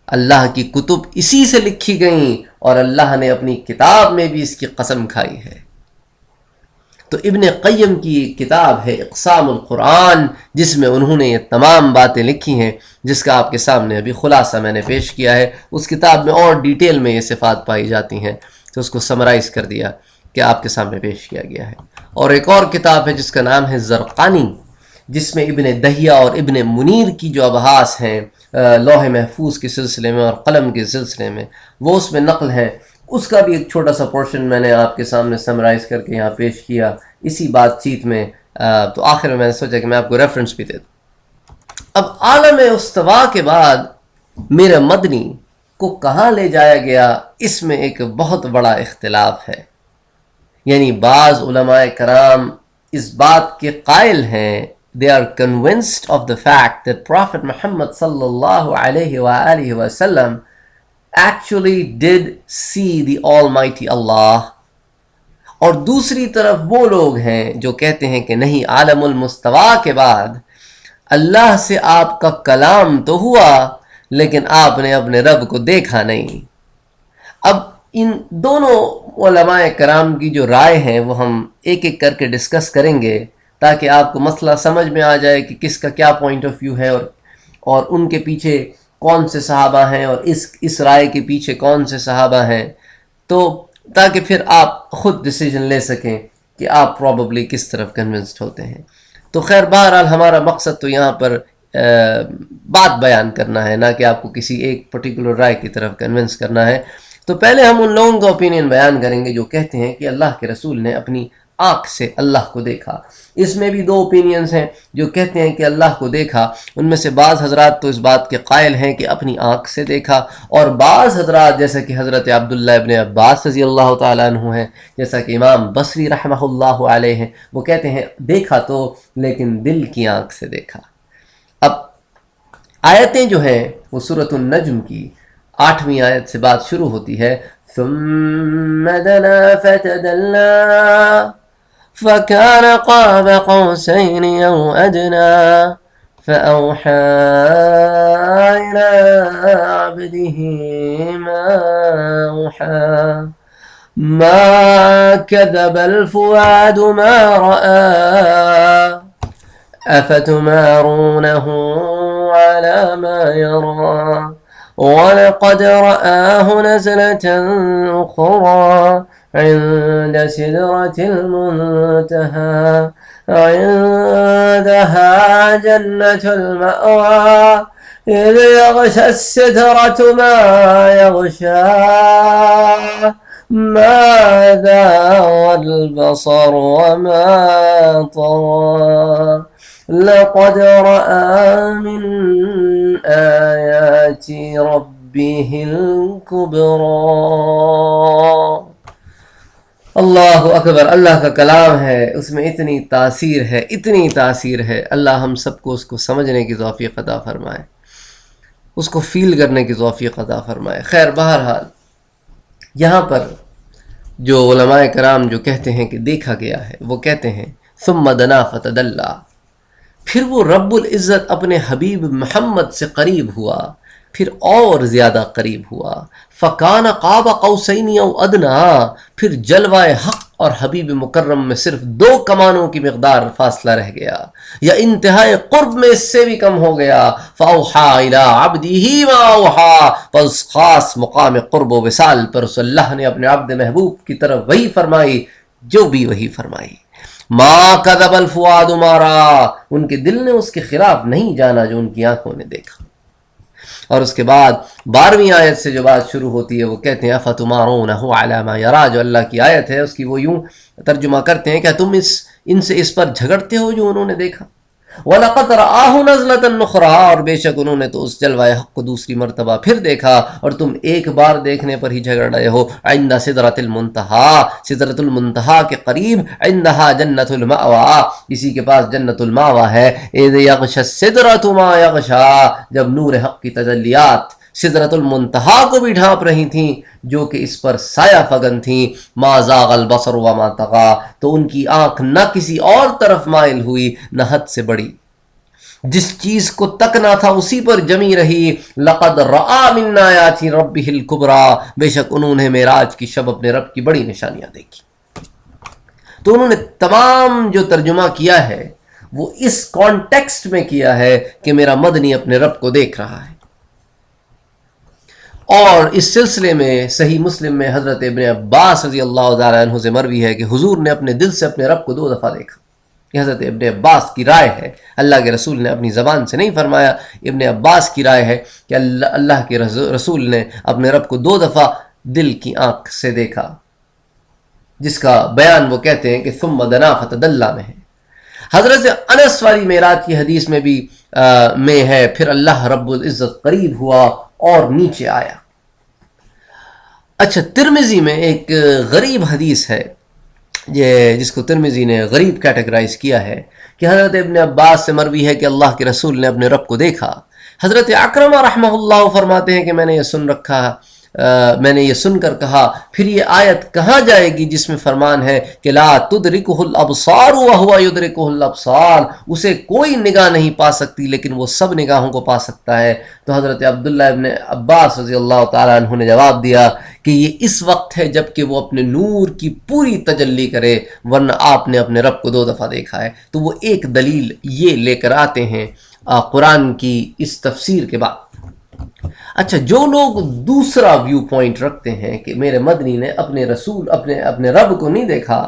Speaker 1: اللہ کی کتب اسی سے لکھی گئیں اور اللہ نے اپنی کتاب میں بھی اس کی قسم کھائی ہے. تو ابن قیم کی کتاب ہے اقسام القرآن، جس میں انہوں نے یہ تمام باتیں لکھی ہیں، جس کا آپ کے سامنے ابھی خلاصہ میں نے پیش کیا ہے. اس کتاب میں اور ڈیٹیل میں یہ صفات پائی جاتی ہیں، تو اس کو سمرائز کر دیا کہ آپ کے سامنے پیش کیا گیا ہے. اور ایک اور کتاب ہے جس کا نام ہے زرقانی، جس میں ابن دہیہ اور ابن منیر کی جو ابحاث ہیں لوح محفوظ کے سلسلے میں اور قلم کے سلسلے میں، وہ اس میں نقل ہے. اس کا بھی ایک چھوٹا سا پورشن میں نے آپ کے سامنے سمرائز کر کے یہاں پیش کیا اسی بات چیت میں. تو آخر میں نے سوچا کہ میں آپ کو ریفرنس بھی دے دوں. اب عالم استوا کے بعد میرا مدنی کو کہاں لے جایا گیا، اس میں ایک بہت بڑا اختلاف ہے. یعنی بعض علماء کرام اس بات کے قائل ہیں، they are convinced of the fact that Prophet Muhammad sallallahu alayhi wa alihi wa sallam actually did see the Almighty Allah. اور دوسری طرف وہ لوگ ہیں جو کہتے ہیں کہ نہیں، عالم المستوا کے بعد اللہ سے آپ کا کلام تو ہوا لیکن آپ نے اپنے رب کو دیکھا نہیں. اب ان دونوں علماء کرام کی جو رائے ہیں وہ ہم ایک ایک کر کے ڈسکس کریں گے تاکہ آپ کو مسئلہ سمجھ میں آ جائے کہ کس کا کیا پوائنٹ آف ویو ہے اور ان کے پیچھے کون سے صحابہ ہیں اور اس رائے کے پیچھے کون سے صحابہ ہیں، تو تاکہ پھر آپ خود ڈیسیجن لے سکیں کہ آپ پروبیبلی کس طرف کنونسڈ ہوتے ہیں. تو خیر بہرحال ہمارا مقصد تو یہاں پر بات بیان کرنا ہے، نہ کہ آپ کو کسی ایک پرٹیکولر رائے کی طرف کنونس کرنا ہے. تو پہلے ہم ان لوگوں کا اوپینین بیان کریں گے جو کہتے ہیں کہ اللہ کے رسول نے اپنی آنکھ سے اللہ کو دیکھا. اس میں بھی دو اوپینینز ہیں جو کہتے ہیں کہ اللہ کو دیکھا. ان میں سے بعض حضرات تو اس بات کے قائل ہیں کہ اپنی آنکھ سے دیکھا، اور بعض حضرات جیسا کہ حضرت عبداللہ ابن عباس رضی اللہ تعالیٰ عنہ ہیں، جیسا کہ امام بصری رحمہ اللہ علیہ ہیں، وہ کہتے ہیں دیکھا تو لیکن دل کی آنکھ سے دیکھا. اب آیتیں جو ہیں وہ سورۃ النجم کی 8ویں آیت سے بات شروع ہوتی ہے. ثم دنا فتدلى فكان قاب قوسين أو أدنى فأوحى إلى عبده ما أوحى ما كذب الفؤاد ما رأى أفتمارونه على ما يرى وَلَقَدْ رَآهُ نَزْلَةً أُخْرَى عِندَ سِدْرَةِ الْمُنْتَهَى عِندَهَا جَنَّةُ الْمَأْوَى إِذْ يَغْشَى السِّدْرَةُ مَا يَغْشَى مَا زَاغَ الْبَصَرُ وَمَا طَغَى لقد رأى من آيات ربه الكبرى۔ اللہ اکبر، اللہ کا کلام ہے، اس میں اتنی تاثیر ہے، اتنی تاثیر ہے۔ اللہ ہم سب کو اس کو سمجھنے کی توفیق عطا فرمائے، اس کو فیل کرنے کی توفیق عطا فرمائے۔ خیر، بہرحال یہاں پر جو علماء کرام جو کہتے ہیں کہ دیکھا گیا ہے، وہ کہتے ہیں ثم دنا فتدلی، پھر وہ رب العزت اپنے حبیب محمد سے قریب ہوا، پھر اور زیادہ قریب ہوا، فکان قاب قوسین او ادنا، پھر جلوہ حق اور حبیب مکرم میں صرف 2 کمانوں کی مقدار فاصلہ رہ گیا، یا انتہائی قرب میں اس سے بھی کم ہو گیا۔ فاوحا الی عبدہ ما اوحا، پس خاص مقام قرب و وصال پر اس اللہ نے اپنے عبد محبوب کی طرف وحی فرمائی جو بھی وحی فرمائی۔ ما کذب الفؤاد ما رأى، ان کے دل نے اس کے خلاف نہیں جانا جو ان کی آنکھوں نے دیکھا۔ اور اس کے بعد 12ویں آیت سے جو بات شروع ہوتی ہے، وہ کہتے ہیں افتمارونہ علی ما یری، جو اللہ کی آیت ہے اس کی وہ یوں ترجمہ کرتے ہیں کہ تم ان سے اس پر جھگڑتے ہو جو انہوں نے دیکھا۔ وَلَقَدْ رَآهُ نَزْلَةً أُخْرَىٰ، اور بے شک انہوں نے تو اس جلوہ حق کو دوسری مرتبہ پھر دیکھا، اور تم ایک بار دیکھنے پر ہی جھگڑ رہے ہو۔ عند سدرۃ المنتہیٰ، سدرۃ المنتہیٰ کے قریب، عندہا جنت المأویٰ، اسی کے پاس جنت المأویٰ ہے۔ اذ یغشی السدرۃ ما یغشیٰ، جب نور حق کی تجلیات سدرۃ المنتہیٰ کو بھی ڈھانپ رہی تھیں جو کہ اس پر سایہ فگن تھیں۔ ما زاغ البصر وما طغیٰ، تو ان کی آنکھ نہ کسی اور طرف مائل ہوئی نہ حد سے بڑی، جس چیز کو تکنا تھا اسی پر جمی رہی۔ لقد رأى من آیات ربہ الکبریٰ، بے شک انہوں نے معراج کی شب اپنے رب کی بڑی نشانیاں دیکھی۔ تو انہوں نے تمام جو ترجمہ کیا ہے وہ اس کانٹیکسٹ میں کیا ہے کہ میرا مدنی اپنے رب کو دیکھ رہا ہے۔ اور اس سلسلے میں صحیح مسلم میں حضرت ابن عباس رضی اللہ تعالیٰ عنہ سے مروی ہے کہ حضور نے اپنے دل سے اپنے رب کو 2 دفعہ دیکھا۔ یہ حضرت ابن عباس کی رائے ہے، اللہ کے رسول نے اپنی زبان سے نہیں فرمایا، ابن عباس کی رائے ہے کہ اللہ کے رسول نے اپنے رب کو 2 دفعہ دل کی آنکھ سے دیکھا، جس کا بیان وہ کہتے ہیں کہ ثم دنا فتدلی میں ہے۔ حضرت انس والی معراج کی حدیث میں بھی میں ہے، پھر اللہ رب العزت قریب ہوا اور نیچے آیا۔ اچھا، ترمذی میں ایک غریب حدیث ہے جس کو ترمذی نے غریب کیٹیگرائز کیا ہے کہ حضرت ابن عباس سے مروی ہے کہ اللہ کے رسول نے اپنے رب کو دیکھا۔ حضرت اکرمہ رحمہ اللہ فرماتے ہیں کہ میں نے یہ سن کر کہا، پھر یہ آیت کہاں جائے گی جس میں فرمان ہے کہ لا تدرکہ الابصار وہو یدرکہ الابصار، اسے کوئی نگاہ نہیں پا سکتی لیکن وہ سب نگاہوں کو پا سکتا ہے۔ تو حضرت عبداللہ ابن عباس رضی اللہ تعالیٰ عنہ نے جواب دیا کہ یہ اس وقت ہے جب کہ وہ اپنے نور کی پوری تجلی کرے، ورنہ آپ نے اپنے رب کو 2 دفعہ دیکھا ہے۔ تو وہ ایک دلیل یہ لے کر آتے ہیں قرآن کی اس تفسیر کے بعد۔ اچھا، جو لوگ دوسرا ویو پوائنٹ رکھتے ہیں کہ میرے مدنی نے اپنے رسول اپنے رب کو نہیں دیکھا،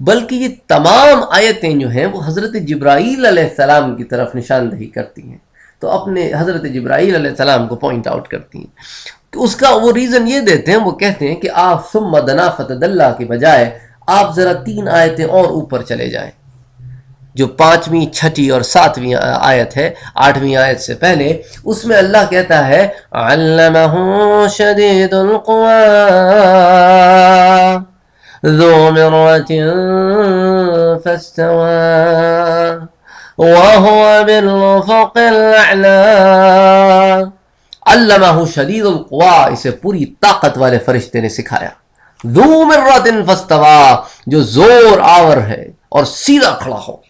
Speaker 1: بلکہ یہ تمام آیتیں جو ہیں وہ حضرت جبرائیل علیہ السلام کی طرف نشاندہی کرتی ہیں، تو اپنے حضرت جبرائیل علیہ السلام کو پوائنٹ آؤٹ کرتی ہیں۔ اس کا وہ ریزن یہ دیتے ہیں، وہ کہتے ہیں کہ آپ ثم دنا فتدلی کے بجائے آپ ذرا 3 آیتیں اور اوپر چلے جائیں، جو 5ویں، 6ٹھی اور 7ویں آیت ہے، 8ویں آیت سے پہلے، اس میں اللہ کہتا ہے علمہ شدید القوی ذو مرۃ فاستوی وهو بالافق الاعلی۔ علمہ شدید القوی، اسے پوری طاقت والے فرشتے نے سکھایا۔ ذو مرۃ فاستوی، جو زور آور ہے اور سیدھا کھڑا ہو گیا۔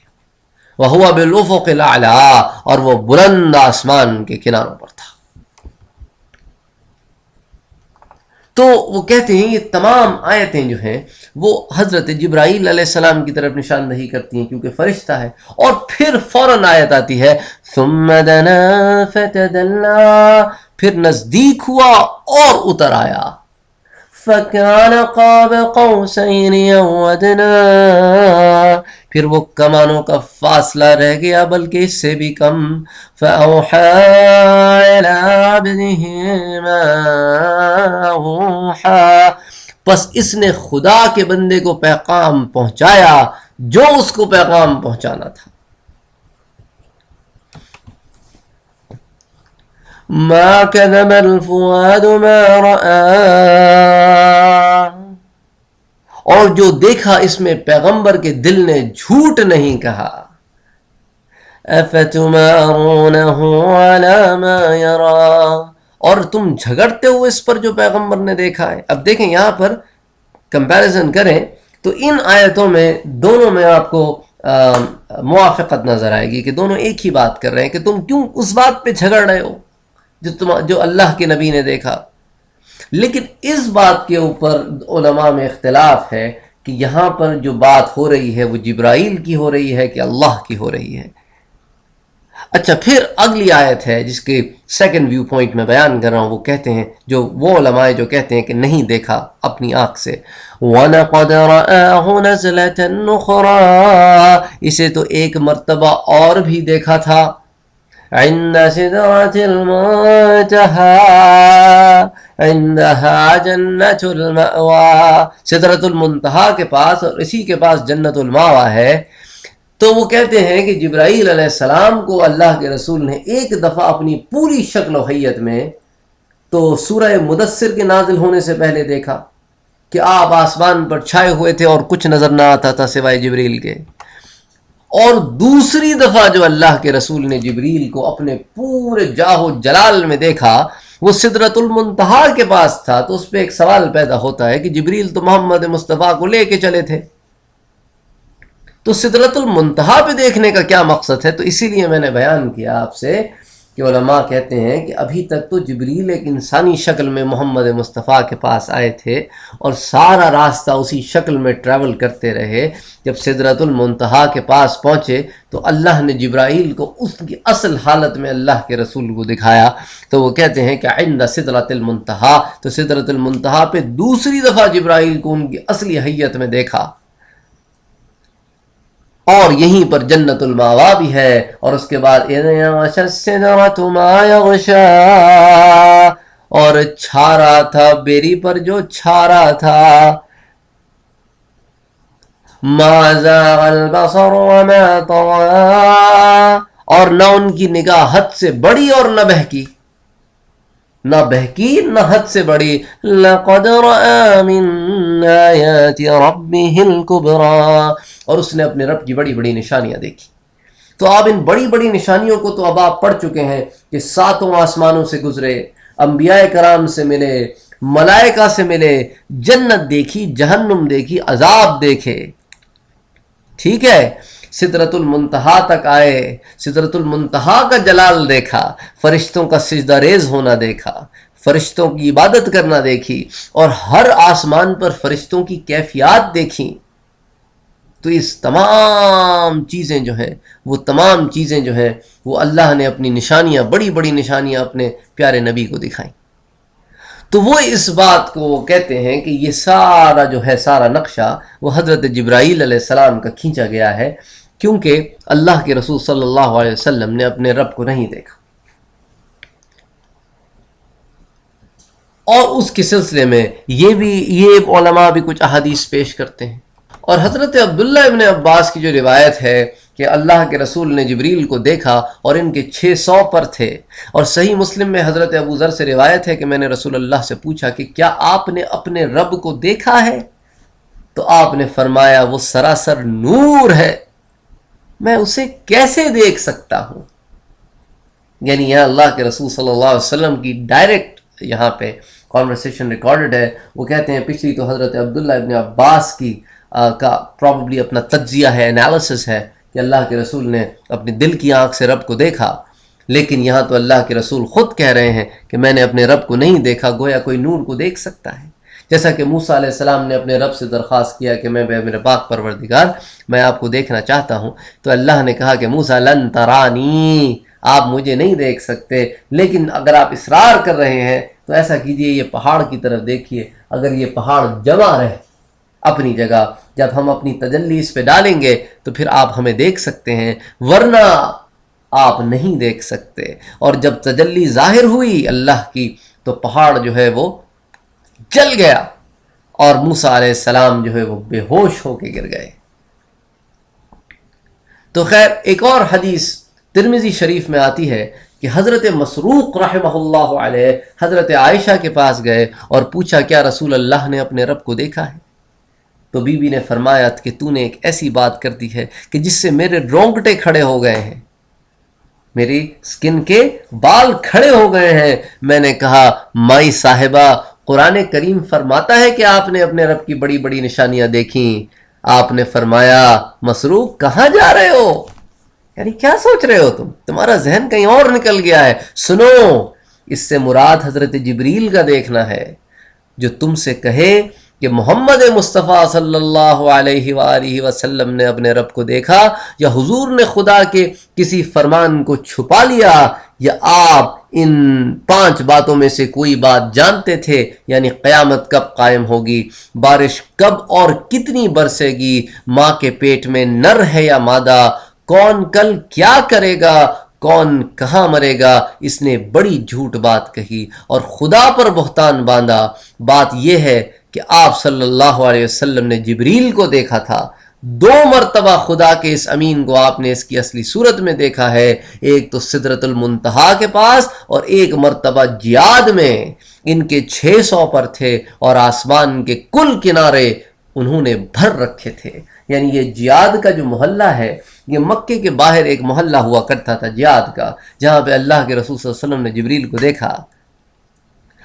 Speaker 1: وَهُوَ بِالْأُفُقِ الْأَعْلَىٰ، اور وہ بلند آسمان کے کناروں پر تھا۔ تو وہ کہتے ہیں یہ تمام آیتیں جو ہیں وہ حضرت جبرائیل علیہ السلام کی طرف نشاندہی کرتی ہیں کیونکہ فرشتہ ہے۔ اور پھر فوراً آیت آتی ہے ثُمَّ دَنَا فَتَدَلَّىٰ، پھر نزدیک ہوا اور اتر آیا۔ فَكَانَ قَابَ قَوْسَيْنِ أَوْ أَدْنَىٰ، پھر وہ کمانوں کا فاصلہ رہ گیا بلکہ اس سے بھی کم۔ فَأَوْحَىٰ إِلَىٰ عَبْدِهِ مَا أَوْحَىٰ، پس اس نے خدا کے بندے کو پیغام پہنچایا جو اس کو پیغام پہنچانا تھا۔ ما كذب الفؤاد ما رأى، اور جو دیکھا اس میں پیغمبر کے دل نے جھوٹ نہیں کہا. افتمارونه على ما يرى، اور تم جھگڑتے ہو اس پر جو پیغمبر نے دیکھا ہے. اب دیکھیں یہاں پر کمپیریزن کریں تو ان آیتوں میں دونوں میں آپ کو موافقت نظر آئے گی کہ دونوں ایک ہی بات کر رہے ہیں کہ تم کیوں اس بات پہ جھگڑ رہے ہو جو اللہ کے نبی نے دیکھا. لیکن اس بات کے اوپر علماء میں اختلاف ہے کہ یہاں پر جو بات ہو رہی ہے وہ جبرائیل کی ہو رہی ہے کہ اللہ کی ہو رہی ہے. اچھا پھر اگلی آیت ہے جس کے سیکنڈ ویو پوائنٹ میں بیان کر رہا ہوں. وہ کہتے ہیں جو وہ علماء جو کہتے ہیں کہ نہیں دیکھا اپنی آنکھ سے. وَلَقَدْ رَآهُ نَزْلَةً أُخْرَىٰ، اسے تو ایک مرتبہ اور بھی دیکھا تھا. عند سدرة المنتهى عندها جنة المأوى، سدرۃ المنتہا کے پاس اور اسی کے پاس جنت الماوى ہے. تو وہ کہتے ہیں کہ جبرائیل علیہ السلام کو اللہ کے رسول نے ایک دفعہ اپنی پوری شکل و حیت میں تو سورہ مدثر کے نازل ہونے سے پہلے دیکھا کہ آپ آسمان پر چھائے ہوئے تھے اور کچھ نظر نہ آتا تھا سوائے جبریل کے. اور دوسری دفعہ جو اللہ کے رسول نے جبریل کو اپنے پورے جاہ و جلال میں دیکھا وہ سدرۃ المنتہا کے پاس تھا. تو اس پہ ایک سوال پیدا ہوتا ہے کہ جبریل تو محمد مصطفیٰ کو لے کے چلے تھے، تو سدرۃ المنتہا پہ دیکھنے کا کیا مقصد ہے؟ تو اسی لیے میں نے بیان کیا آپ سے کہ علماء کہتے ہیں کہ ابھی تک تو جبریل ایک انسانی شکل میں محمد مصطفیٰ کے پاس آئے تھے اور سارا راستہ اسی شکل میں ٹریول کرتے رہے. جب سدرۃ المنتہا کے پاس پہنچے تو اللہ نے جبرائیل کو اس کی اصل حالت میں اللہ کے رسول کو دکھایا. تو وہ کہتے ہیں کہ عند سدرۃ المنتہا، تو سدرۃ المنتہا پہ دوسری دفعہ جبرائیل کو ان کی اصلی حیت میں دیکھا. اور یہیں پر جنت الماوا بھی ہے. اور اس کے بعد اور چھا رہا تھا بیری پر جو چھا رہا تھا. ما زاغ البصر وما طغى، اور نہ ان کی نگاہ حد سے بڑی اور نہ بہکی، نہ بہکی نہ حد سے بڑی. لقد رأى من آیات ربه الكبرى، اور اس نے اپنے رب کی بڑی بڑی نشانیاں دیکھی. تو آپ ان بڑی بڑی نشانیوں کو تو اب آپ پڑھ چکے ہیں کہ 7 آسمانوں سے گزرے، انبیاء کرام سے ملے، ملائکہ سے ملے، جنت دیکھی، جہنم دیکھی، عذاب دیکھے. ٹھیک ہے، سدرۃ المنتہا تک آئے، سدرۃ المنتہا کا جلال دیکھا، فرشتوں کا سجدہ ریز ہونا دیکھا، فرشتوں کی عبادت کرنا دیکھی، اور ہر آسمان پر فرشتوں کی کیفیات دیکھیں. تو اس تمام چیزیں جو ہیں وہ تمام چیزیں جو ہیں وہ اللہ نے اپنی نشانیاں، بڑی بڑی نشانیاں اپنے پیارے نبی کو دکھائیں. تو وہ اس بات کو کہتے ہیں کہ یہ سارا جو ہے سارا نقشہ وہ حضرت جبرائیل علیہ السلام کا کھینچا گیا ہے، کیونکہ اللہ کے رسول صلی اللہ علیہ وسلم نے اپنے رب کو نہیں دیکھا. اور اس کے سلسلے میں یہ علماء بھی کچھ احادیث پیش کرتے ہیں. اور حضرت عبداللہ ابن عباس کی جو روایت ہے کہ اللہ کے رسول نے جبریل کو دیکھا اور ان کے 600 پر تھے. اور صحیح مسلم میں حضرت ابو ذر سے روایت ہے کہ میں نے رسول اللہ سے پوچھا کہ کیا آپ نے اپنے رب کو دیکھا ہے؟ تو آپ نے فرمایا وہ سراسر نور ہے، میں اسے کیسے دیکھ سکتا ہوں؟ یعنی یہاں اللہ کے رسول صلی اللہ علیہ وسلم کی ڈائریکٹ یہاں پہ کانورسیشن ریکارڈڈ ہے. وہ کہتے ہیں پچھلی تو حضرت عبداللہ ابن عباس کی کا پرابیبلی اپنا تجزیہ ہے، انالیسس ہے کہ اللہ کے رسول نے اپنے دل کی آنکھ سے رب کو دیکھا. لیکن یہاں تو اللہ کے رسول خود کہہ رہے ہیں کہ میں نے اپنے رب کو نہیں دیکھا، گویا کوئی نور کو دیکھ سکتا ہے. جیسا کہ موسیٰ علیہ السلام نے اپنے رب سے درخواست کیا کہ میں میرے پاک پروردگار میں آپ کو دیکھنا چاہتا ہوں. تو اللہ نے کہا کہ موسیٰ لن ترانی، آپ مجھے نہیں دیکھ سکتے، لیکن اگر آپ اصرار کر رہے ہیں تو ایسا کیجئے، یہ پہاڑ کی طرف دیکھیے. اگر یہ پہاڑ جمع رہے اپنی جگہ، جب ہم اپنی تجلی اس پہ ڈالیں گے تو پھر آپ ہمیں دیکھ سکتے ہیں، ورنہ آپ نہیں دیکھ سکتے. اور جب تجلی ظاہر ہوئی اللہ کی تو پہاڑ جو ہے وہ جل گیا اور موسیٰ علیہ السلام جو ہے وہ بے ہوش ہو کے گر گئے. تو خیر ایک اور حدیث ترمذی شریف میں آتی ہے کہ حضرت مسروق رحمہ اللہ علیہ حضرت عائشہ کے پاس گئے اور پوچھا کیا رسول اللہ نے اپنے رب کو دیکھا ہے؟ تو بی بی نے فرمایا کہ تو نے ایک ایسی بات کر دی ہے کہ جس سے میرے رونگٹے کھڑے ہو گئے ہیں، میری سکن کے بال کھڑے ہو گئے ہیں۔ میں نے کہا مائی صاحبہ، قرآن کریم فرماتا ہے کہ آپ نے اپنے رب کی بڑی بڑی نشانیاں دیکھیں۔ آپ نے فرمایا مسروق کہاں جا رہے ہو؟ یعنی کیا سوچ رہے ہو تمہارا ذہن کہیں اور نکل گیا ہے۔ سنو، اس سے مراد حضرت جبریل کا دیکھنا ہے جو تم سے کہے کہ محمد مصطفیٰ صلی اللہ علیہ وآلہ وسلم نے اپنے رب کو دیکھا، یا حضور نے خدا کے کسی فرمان کو چھپا لیا، یا آپ ان 5 باتوں میں سے کوئی بات جانتے تھے، یعنی قیامت کب قائم ہوگی، بارش کب اور کتنی برسے گی، ماں کے پیٹ میں نر ہے یا مادہ، کون کل کیا کرے گا، کون کہاں مرے گا۔ اس نے بڑی جھوٹ بات کہی اور خدا پر بہتان باندھا۔ بات یہ ہے کہ آپ صلی اللہ علیہ وسلم نے جبریل کو دیکھا تھا، 2 مرتبہ خدا کے اس امین کو آپ نے اس کی اصلی صورت میں دیکھا ہے، ایک تو سدرۃ المنتہا کے پاس اور ایک مرتبہ جیاد میں۔ ان کے 600 پر تھے اور آسمان کے کل کنارے انہوں نے بھر رکھے تھے۔ یعنی یہ جیاد کا جو محلہ ہے، یہ مکے کے باہر ایک محلہ ہوا کرتا تھا جیاد کا، جہاں پہ اللہ کے رسول صلی اللہ علیہ وسلم نے جبریل کو دیکھا،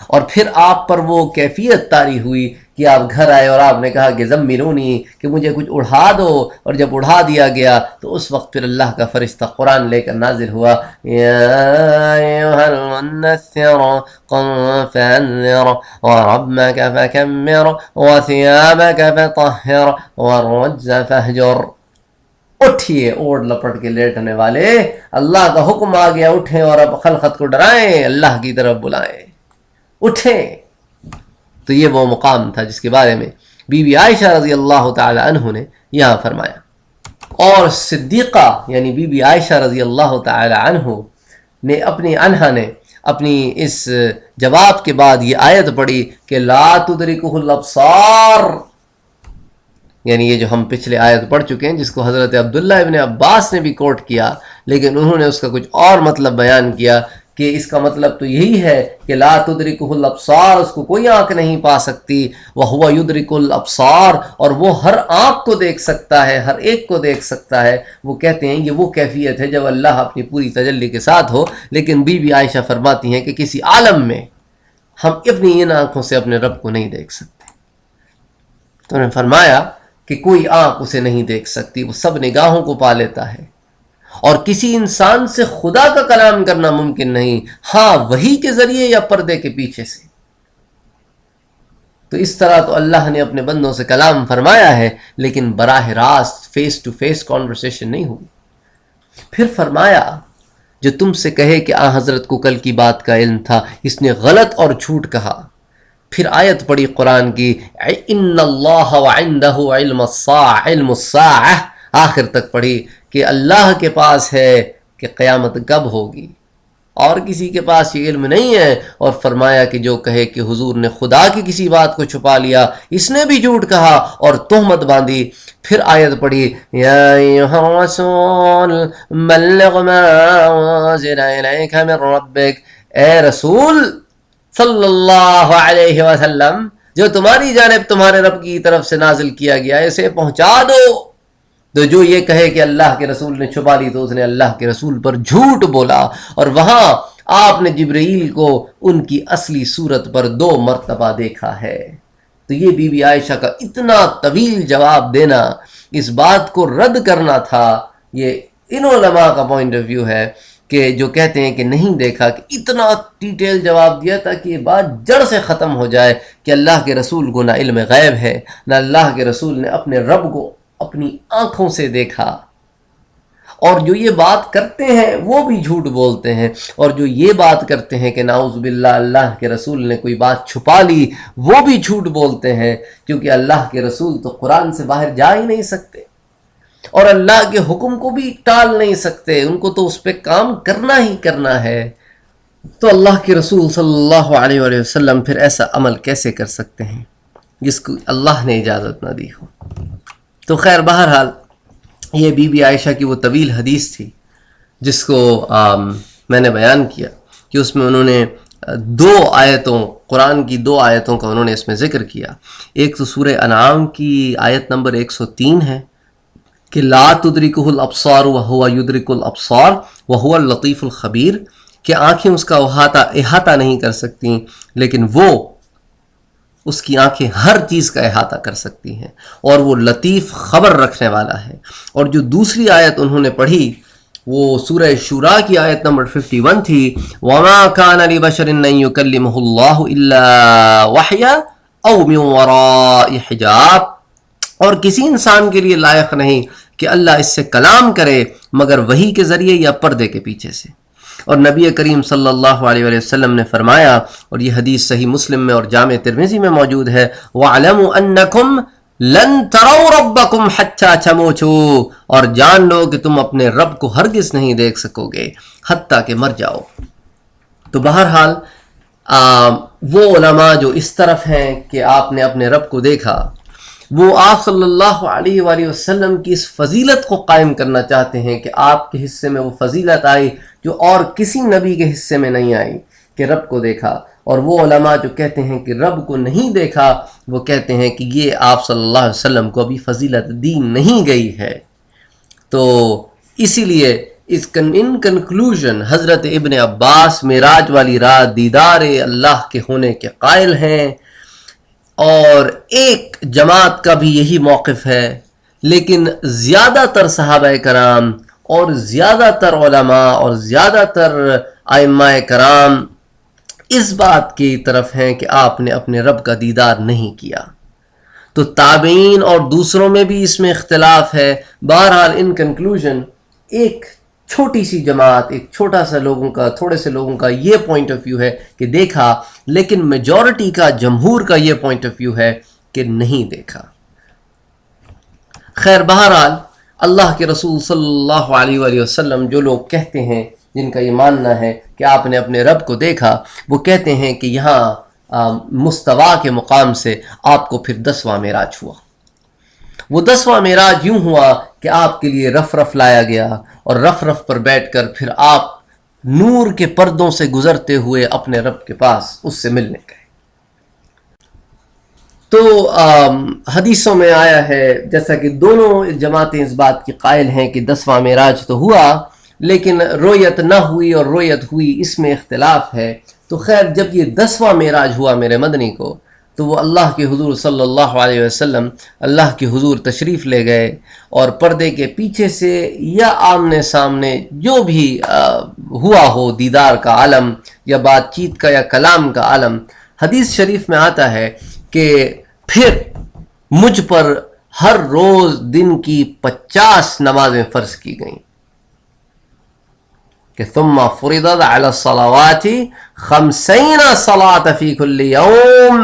Speaker 1: اور پھر آپ پر وہ کیفیت طاری ہوئی کہ آپ گھر آئے اور آپ نے کہا کہ زملونی، کہ مجھے کچھ اڑھا دو، اور جب اڑھا دیا گیا تو اس وقت پھر اللہ کا فرشتہ قرآن لے کر نازل ہوا، یا ایھا المنثر قم فانذر وربک فکبر وثیابک فطہر والرجز فہجر۔ اٹھیے اوڑھ لپٹ کے لیٹنے والے، اللہ کا حکم آ گیا، اٹھیں اور اب خلقت کو ڈرائیں، اللہ کی طرف بلائیں، اٹھیں۔ تو یہ وہ مقام تھا جس کے بارے میں بی بی عائشہ رضی اللہ تعالی عنہ نے یہاں فرمایا۔ اور صدیقہ یعنی بی بی عائشہ رضی اللہ تعالی عنہا نے اپنی اس جواب کے بعد یہ آیت پڑھی کہ لا تدرکہ الابصار، یعنی یہ جو ہم پچھلے آیت پڑھ چکے ہیں جس کو حضرت عبداللہ ابن عباس نے بھی کوٹ کیا، لیکن انہوں نے اس کا کچھ اور مطلب بیان کیا کہ اس کا مطلب تو یہی ہے کہ لا تدرکہ الابصار، اس کو کوئی آنکھ نہیں پا سکتی، وہو یدرک الابصار، اور وہ ہر آنکھ کو دیکھ سکتا ہے، ہر ایک کو دیکھ سکتا ہے۔ وہ کہتے ہیں یہ وہ کیفیت ہے جب اللہ اپنی پوری تجلی کے ساتھ ہو، لیکن بی بی عائشہ فرماتی ہیں کہ کسی عالم میں ہم اپنی ان آنکھوں سے اپنے رب کو نہیں دیکھ سکتے۔ تو انہوں نے فرمایا کہ کوئی آنکھ اسے نہیں دیکھ سکتی، وہ سب نگاہوں کو پا لیتا ہے، اور کسی انسان سے خدا کا کلام کرنا ممکن نہیں، ہاں وحی کے ذریعے یا پردے کے پیچھے سے۔ تو اس طرح تو اللہ نے اپنے بندوں سے کلام فرمایا ہے، لیکن براہ راست فیس ٹو فیس کانورسیشن نہیں ہوئی۔ پھر فرمایا جو تم سے کہے کہ حضرت کو کل کی بات کا علم تھا، اس نے غلط اور جھوٹ کہا۔ پھر آیت پڑھی قرآن کی، ان اللہ وعندہ علم الساعہ، آخر تک پڑھی کہ اللہ کے پاس ہے کہ قیامت کب ہوگی، اور کسی کے پاس یہ علم نہیں ہے۔ اور فرمایا کہ جو کہے کہ حضور نے خدا کی کسی بات کو چھپا لیا، اس نے بھی جھوٹ کہا اور تہمت باندھی۔ پھر آیت پڑھی، یا ایھا الرسول بلغ ما انزل الیک من ربک، اے رسول صلی اللہ علیہ وسلم، جو تمہاری جانب تمہارے رب کی طرف سے نازل کیا گیا اسے پہنچا دو۔ تو جو یہ کہے کہ اللہ کے رسول نے چھپا لی تو اس نے اللہ کے رسول پر جھوٹ بولا۔ اور وہاں آپ نے جبرائیل کو ان کی اصلی صورت پر 2 مرتبہ دیکھا ہے۔ تو یہ بی بی عائشہ کا اتنا طویل جواب دینا، اس بات کو رد کرنا تھا۔ یہ ان علماء کا پوائنٹ آف ویو ہے کہ جو کہتے ہیں کہ نہیں دیکھا، کہ اتنا ڈیٹیل جواب دیا تاکہ یہ بات جڑ سے ختم ہو جائے کہ اللہ کے رسول کو نہ علم غیب ہے، نہ اللہ کے رسول نے اپنے رب کو اپنی آنکھوں سے دیکھا، اور جو یہ بات کرتے ہیں وہ بھی جھوٹ بولتے ہیں، اور جو یہ بات کرتے ہیں کہ نعوذ باللہ اللہ کے رسول نے کوئی بات چھپا لی، وہ بھی جھوٹ بولتے ہیں، کیونکہ اللہ کے رسول تو قرآن سے باہر جا ہی نہیں سکتے، اور اللہ کے حکم کو بھی ٹال نہیں سکتے، ان کو تو اس پہ کام کرنا ہی کرنا ہے۔ تو اللہ کے رسول صلی اللہ علیہ وآلہ وسلم پھر ایسا عمل کیسے کر سکتے ہیں جس کو اللہ نے اجازت نہ دی ہو؟ تو خیر بہرحال یہ بی بی عائشہ کی وہ طویل حدیث تھی جس کو میں نے بیان کیا کہ اس میں انہوں نے دو آیتوں، قرآن کی دو آیتوں کا انہوں نے اس میں ذکر کیا. ایک تو سورہ انعام کی آیت نمبر 103 ہے کہ لا تدرکہ الابصار وہو یدرک الابصار وہو اللطیف الخبیر، کہ آنکھیں اس کا احاطہ نہیں کر سکتی لیکن وہ اس کی آنکھیں ہر چیز کا احاطہ کر سکتی ہیں، اور وہ لطیف خبر رکھنے والا ہے. اور جو دوسری آیت انہوں نے پڑھی وہ سورہ شورا کی آیت نمبر 51 تھی، وَمَا كَانَ لِبَشَرٍ أَن يُكَلِّمَهُ اللَّهُ إِلَّا وَحْيًا أَوْ مِن وَرَاءِ حِجَابٍ، اور کسی انسان کے لیے لائق نہیں کہ اللہ اس سے کلام کرے مگر وحی کے ذریعے یا پردے کے پیچھے سے. اور نبی کریم صلی اللہ علیہ وآلہ وسلم نے فرمایا، اور یہ حدیث صحیح مسلم میں اور جامع ترمذی میں موجود ہے، وَاعْلَمُوا أَنَّكُمْ لَن تَرَوْا رَبَّكُمْ حَتَّى تَمُوتُوا، اور جان لو کہ تم اپنے رب کو ہرگز نہیں دیکھ سکو گے حتیٰ کہ مر جاؤ. تو بہرحال وہ علماء جو اس طرف ہیں کہ آپ نے اپنے رب کو دیکھا، وہ آپ صلی اللہ علیہ وآلہ وسلم کی اس فضیلت کو قائم کرنا چاہتے ہیں کہ آپ کے حصے میں وہ فضیلت آئی جو اور کسی نبی کے حصے میں نہیں آئی، کہ رب کو دیکھا. اور وہ علماء جو کہتے ہیں کہ رب کو نہیں دیکھا، وہ کہتے ہیں کہ یہ آپ صلی اللہ علیہ وسلم کو ابھی فضیلت دی نہیں گئی ہے. تو اسی لیے ان کنکلوژن حضرت ابن عباس معراج والی رات دیدار اللہ کے ہونے کے قائل ہیں، اور ایک جماعت کا بھی یہی موقف ہے. لیکن زیادہ تر صحابہ کرام اور زیادہ تر علماء اور زیادہ تر ائمہ کرام اس بات کی طرف ہیں کہ آپ نے اپنے رب کا دیدار نہیں کیا. تو تابعین اور دوسروں میں بھی اس میں اختلاف ہے. بہرحال ان کنکلوژن ایک چھوٹی سی جماعت، ایک چھوٹا سا لوگوں کا، تھوڑے سے لوگوں کا یہ پوائنٹ آف ویو ہے کہ دیکھا، لیکن میجورٹی کا، جمہور کا یہ پوائنٹ آف ویو ہے کہ نہیں دیکھا. خیر بہرحال اللہ کے رسول صلی اللہ علیہ وآلہ وسلم جو لوگ کہتے ہیں، جن کا یہ ماننا ہے کہ آپ نے اپنے رب کو دیکھا، وہ کہتے ہیں کہ یہاں مستوا کے مقام سے آپ کو پھر 10واں معراج ہوا. وہ 10واں معراج یوں ہوا کہ آپ کے لیے رف رف لایا گیا، اور رف رف پر بیٹھ کر پھر آپ نور کے پردوں سے گزرتے ہوئے اپنے رب کے پاس اس سے ملنے گئے. تو حدیثوں میں آیا ہے، جیسا کہ دونوں جماعتیں اس بات کی قائل ہیں کہ 10واں معراج تو ہوا لیکن رویت نہ ہوئی اور رویت ہوئی، اس میں اختلاف ہے. تو خیر جب یہ 10واں معراج ہوا میرے مدنی کو، تو وہ اللہ کے حضور صلی اللہ علیہ وسلم اللہ کے حضور تشریف لے گئے، اور پردے کے پیچھے سے یا آمنے سامنے جو بھی ہوا ہو، دیدار کا عالم یا بات چیت کا یا کلام کا عالم. حدیث شریف میں آتا ہے کہ پھر مجھ پر ہر روز دن کی 50 نمازیں فرض کی گئیں، کہ ثم فرضت علی الصلوات 50 صلاة فی کل یوم،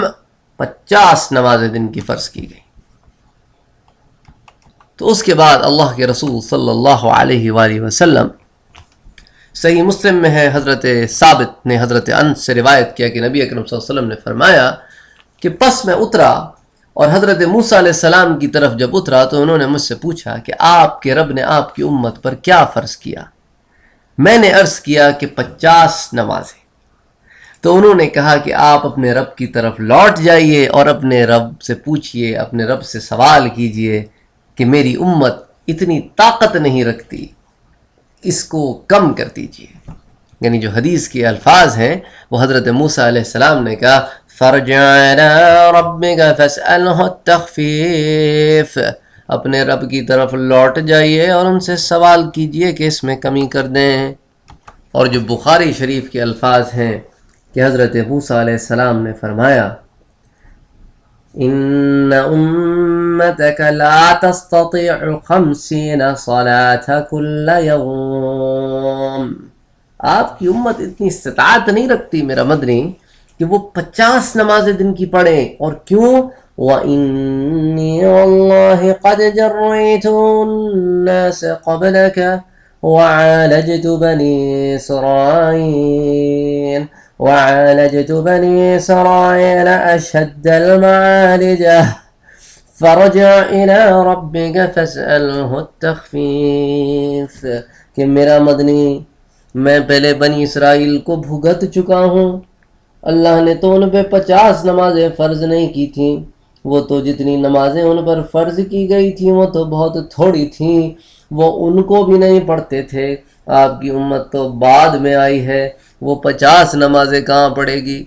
Speaker 1: 50 نمازیں دن کی فرض کی گئی. تو اس کے بعد اللہ کے رسول صلی اللہ علیہ وآلہ وسلم، صحیح مسلم میں ہے، حضرت ثابت نے حضرت انس سے روایت کیا کہ نبی اکرم صلی اللہ علیہ وسلم نے فرمایا کہ پس میں اترا، اور حضرت موسیٰ علیہ السلام کی طرف جب اترا تو انہوں نے مجھ سے پوچھا کہ آپ کے رب نے آپ کی امت پر کیا فرض کیا؟ میں نے عرض کیا کہ 50 نمازیں. تو انہوں نے کہا کہ آپ اپنے رب کی طرف لوٹ جائیے اور اپنے رب سے پوچھئے، اپنے رب سے سوال کیجئے کہ میری امت اتنی طاقت نہیں رکھتی، اس کو کم کر دیجئے. یعنی جو حدیث کے الفاظ ہیں وہ حضرت موسیٰ علیہ السلام نے کہا فَارْجِعْ إِلَىٰ رَبِّكَ فَاسْأَلْهُ التَّخْفِيفَ، اپنے رب کی طرف لوٹ جائیے اور ان سے سوال کیجئے کہ اس میں کمی کر دیں. اور جو بخاری شریف کے الفاظ ہیں کہ حضرت موسیٰ علیہ السلام نے فرمایا ان امتک لا تستطيع 50 صلاة كل يوم، آپ کی امت اتنی استطاعت نہیں رکھتی میرا مدنی کہ وہ 50 نمازیں دن کی پڑھیں. اور کیوں؟ وَإِنِّي وَاللَّهِ قَدْ جَرَّيْتُ النَّاسَ قَبْلَكَ وَعَالَجْتُ بَنِي إِسْرَائِيلَ أَشَدَّ الْمَعَالِجَةِ فَارْجِعْ إِلَىٰ رَبِّكَ فَاسْأَلْهُ التَّخْفِيفَ. کہ میرا مدنی میں پہلے بنی اسرائیل کو بھگت چکا ہوں. اللہ نے تو ان پہ 50 نمازیں فرض نہیں کی تھیں، وہ تو جتنی نمازیں ان پر فرض کی گئی تھیں وہ تو بہت تھوڑی تھیں، وہ ان کو بھی نہیں پڑھتے تھے. آپ کی امت تو بعد میں آئی ہے، وہ 50 نمازیں کہاں پڑھے گی؟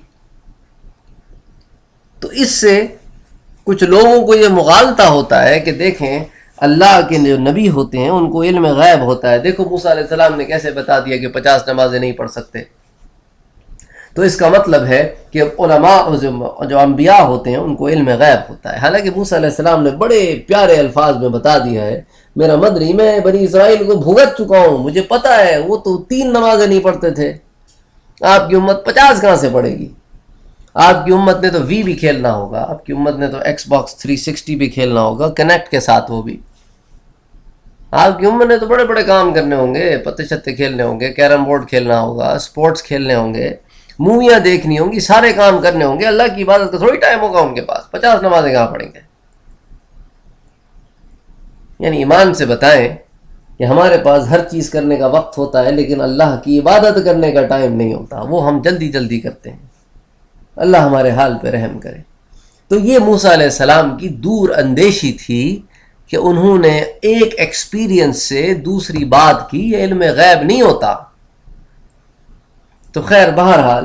Speaker 1: تو اس سے کچھ لوگوں کو یہ مغالطہ ہوتا ہے کہ دیکھیں اللہ کے جو نبی ہوتے ہیں ان کو علم غیب ہوتا ہے. دیکھو موسیٰ علیہ السلام نے کیسے بتا دیا کہ 50 نمازیں نہیں پڑھ سکتے. تو اس کا مطلب ہے کہ علماء جو انبیاء ہوتے ہیں ان کو علم غیب ہوتا ہے. حالانکہ موسیٰ علیہ السلام نے بڑے پیارے الفاظ میں بتا دیا ہے، میرا مدنی میں بنی اسرائیل کو بھگت چکا ہوں، مجھے پتہ ہے وہ تو 3 نمازیں نہیں پڑھتے تھے. آپ کی امت 50 کہاں سے پڑھے گی؟ آپ کی امت نے تو وی بھی کھیلنا ہوگا، آپ کی امت نے تو ایکس باکس 360 بھی کھیلنا ہوگا، کنیکٹ کے ساتھ. وہ بھی آپ کی امت نے تو بڑے بڑے کام کرنے ہوں گے، پتے شتے کھیلنے ہوں گے، کیرم بورڈ کھیلنا ہوگا، سپورٹس کھیلنے ہوں گے، موویاں دیکھنی ہوں گی، سارے کام کرنے ہوں گے. اللہ کی عبادت کا تھوڑی ٹائم ہوگا ان کے پاس. 50 نمازیں کہاں پڑھیں گے؟ یعنی ایمان سے بتائیں کہ ہمارے پاس ہر چیز کرنے کا وقت ہوتا ہے لیکن اللہ کی عبادت کرنے کا ٹائم نہیں ہوتا، وہ ہم جلدی جلدی کرتے ہیں. اللہ ہمارے حال پہ رحم کرے. تو یہ موسیٰ علیہ السلام کی دور اندیشی تھی کہ انہوں نے ایک ایکسپیرینس سے دوسری بات کی، یہ علم غیب نہیں ہوتا. تو خیر بہرحال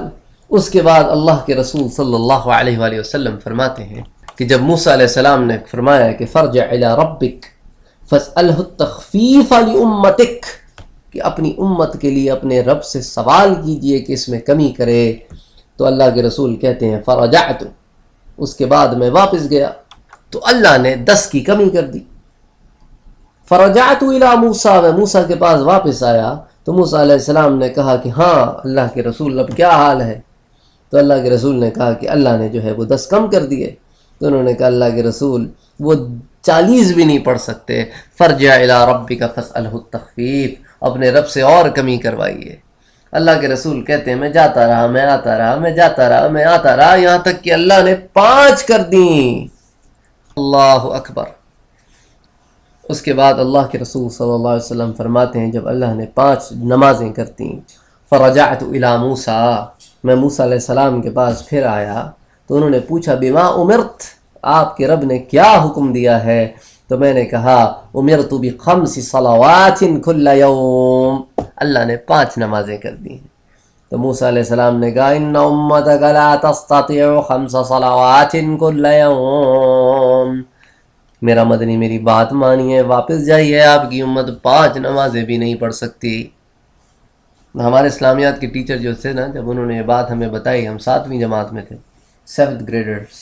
Speaker 1: اس کے بعد اللہ کے رسول صلی اللہ علیہ وآلہ وسلم فرماتے ہیں کہ جب موسیٰ علیہ السلام نے فرمایا کہ فرجع الی ربک فاسألہ التخفیف لامتک، کہ اپنی امت کے لیے اپنے رب سے سوال کیجئے کہ اس میں کمی کرے، تو اللہ کے رسول کہتے ہیں فرجعت، اس کے بعد میں واپس گیا تو اللہ نے 10 کی کمی کر دی. فرجعت الی موسیٰ، میں موسیٰ کے پاس واپس آیا تو موسیٰ علیہ السلام نے کہا کہ ہاں اللہ کے رسول اب کیا حال ہے؟ تو اللہ کے رسول نے کہا کہ اللہ نے جو ہے وہ 10 کم کر دیے. تو انہوں نے کہا اللہ کے رسول وہ 40 بھی نہیں پڑھ سکتے. فرجع الی ربک فاسألہ التخفیف، اپنے رب سے اور کمی کروائیے. اللہ کے رسول کہتے ہیں میں جاتا رہا، میں آتا رہا، میں جاتا رہا، میں آتا رہا، یہاں تک کہ اللہ نے 5 کر دیں. اللہ اکبر. اس کے بعد اللہ کے رسول صلی اللہ علیہ وسلم فرماتے ہیں جب اللہ نے 5 نمازیں کرتیں فرجعت الی موسیٰ، میں موسیٰ علیہ السلام کے پاس پھر آیا تو انہوں نے پوچھا بما امرت، آپ کے رب نے کیا حکم دیا ہے؟ تو میں نے کہا امرت ب5 صلوات کل یوم، اللہ نے 5 نمازیں کر دی ہیں. تو موسیٰ علیہ السلام نے کہا ان امتک لا تستطيع 5 صلوات کل یوم، میرا مدنی میری بات مانیے، واپس جائیے، آپ کی امت 5 نمازیں بھی نہیں پڑھ سکتی. ہمارے اسلامیات کے ٹیچر جو تھے نا، جب انہوں نے یہ بات ہمیں بتائی، ہم 7ویں جماعت میں تھے، 7th گریڈرز،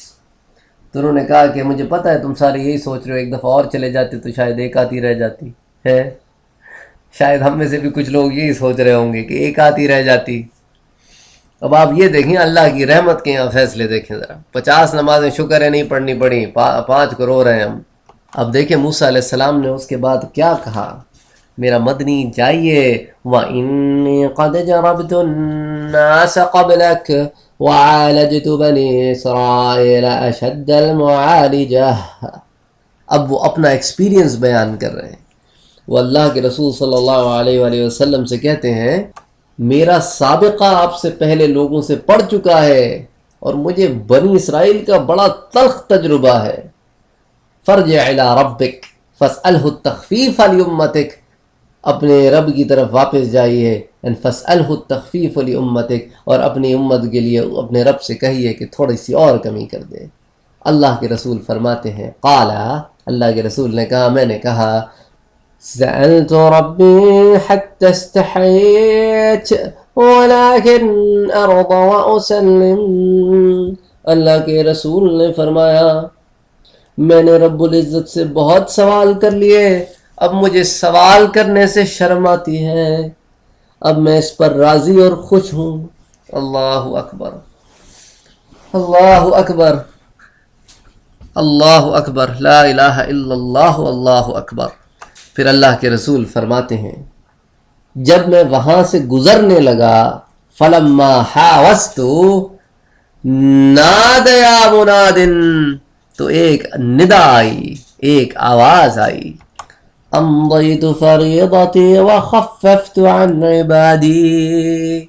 Speaker 1: تو انہوں نے کہا کہ مجھے پتہ ہے تم سارے یہی سوچ رہے ہو، ایک دفعہ اور چلے جاتے تو شاید ایک آتی رہ جاتی ہے. شاید ہم میں سے بھی کچھ لوگ یہی سوچ رہے ہوں گے کہ ایک آتی رہ جاتی. اب آپ یہ دیکھیں اللہ کی رحمت کے یہاں فیصلے دیکھیں ذرا. 50 نمازیں شکر ہے نہیں پڑھنی پڑی، 5 کو رو رہے ہیں ہم. اب دیکھیں موسیٰ علیہ السلام نے اس کے بعد کیا کہا، میرا مدنی جائیے وَإِنِّي قَدْ جَرَبْتُ النَّاسَ قَبْلَكَ وَعَالَجْتُ بَنِي إِسْرَائِيلَ أَشَدَّ الْمُعَالِجَةِ. اب وہ اپنا ایکسپیرینس بیان کر رہے ہیں. وہ اللہ کے رسول صلی اللہ علیہ وآلہ وسلم سے کہتے ہیں میرا سابقہ آپ سے پہلے لوگوں سے پڑھ چکا ہے اور مجھے بنی اسرائیل کا بڑا تلخ تجربہ ہے. فرجع الی ربک فاسألہ التخفیف لامتک، اپنے رب کی طرف واپس جائیے، فاسألہ التخفیف لامتک، اور اپنی امت کے لیے اپنے رب سے کہیے کہ تھوڑی سی اور کمی کر دے. اللہ کے رسول فرماتے ہیں قال، اللہ کے رسول نے کہا میں نے کہا سألت ربی حتی استحیت ولكن ارضى واسلم. اللہ کے رسول نے فرمایا میں نے رب العزت سے بہت سوال کر لیے، اب مجھے سوال کرنے سے شرم آتی ہے، اب میں اس پر راضی اور خوش ہوں. اللہ اکبر، اللہ اکبر، اللہ اکبر، لا الہ الا اللہ، اللہ اکبر. پھر اللہ کے رسول فرماتے ہیں جب میں وہاں سے گزرنے لگا فلما حاوست نادیا مناد، تو ایک ندا آئی، ایک آواز آئی. امضیت فریضتی وخففت عن عبادی،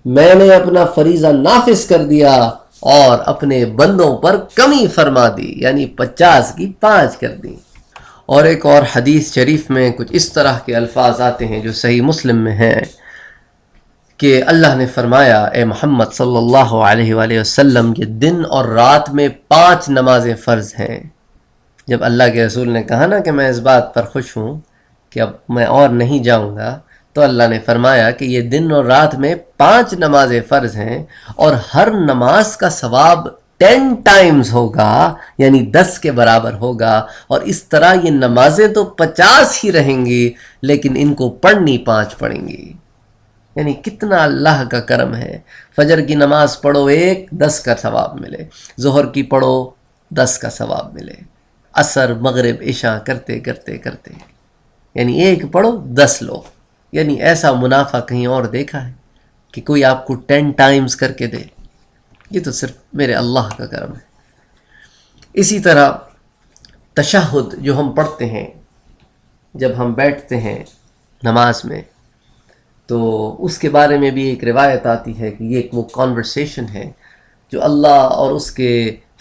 Speaker 1: میں نے اپنا فریضہ نافذ کر دیا اور اپنے بندوں پر کمی فرما دی، یعنی 50 کی 5 کر دی۔ اور ایک اور حدیث شریف میں کچھ اس طرح کے الفاظ آتے ہیں جو صحیح مسلم میں ہیں کہ اللہ نے فرمایا اے محمد صلی اللہ علیہ وآلہ وسلم کہ دن اور رات میں 5 نمازیں فرض ہیں۔ جب اللہ کے رسول نے کہا نا کہ میں اس بات پر خوش ہوں کہ اب میں اور نہیں جاؤں گا، تو اللہ نے فرمایا کہ یہ دن اور رات میں 5 نمازیں فرض ہیں اور ہر نماز کا ثواب 10 ٹائمز ہوگا، یعنی 10 کے برابر ہوگا، اور اس طرح یہ نمازیں تو 50 ہی رہیں گی لیکن ان کو پڑھنی 5 پڑیں گی۔ یعنی کتنا اللہ کا کرم ہے۔ فجر کی نماز پڑھو 1، 10 کا ثواب ملے، ظہر کی پڑھو 10 کا ثواب ملے، عصر مغرب عشاء کرتے کرتے کرتے، یعنی 1 پڑھو 10 لو، یعنی ایسا منافع کہیں اور دیکھا ہے کہ کوئی آپ کو 10 ٹائمز کر کے دے؟ یہ تو صرف میرے اللہ کا کرم ہے۔ اسی طرح تشہد جو ہم پڑھتے ہیں جب ہم بیٹھتے ہیں نماز میں، تو اس کے بارے میں بھی ایک روایت آتی ہے کہ یہ ایک وہ کانورسیشن ہے جو اللہ اور اس کے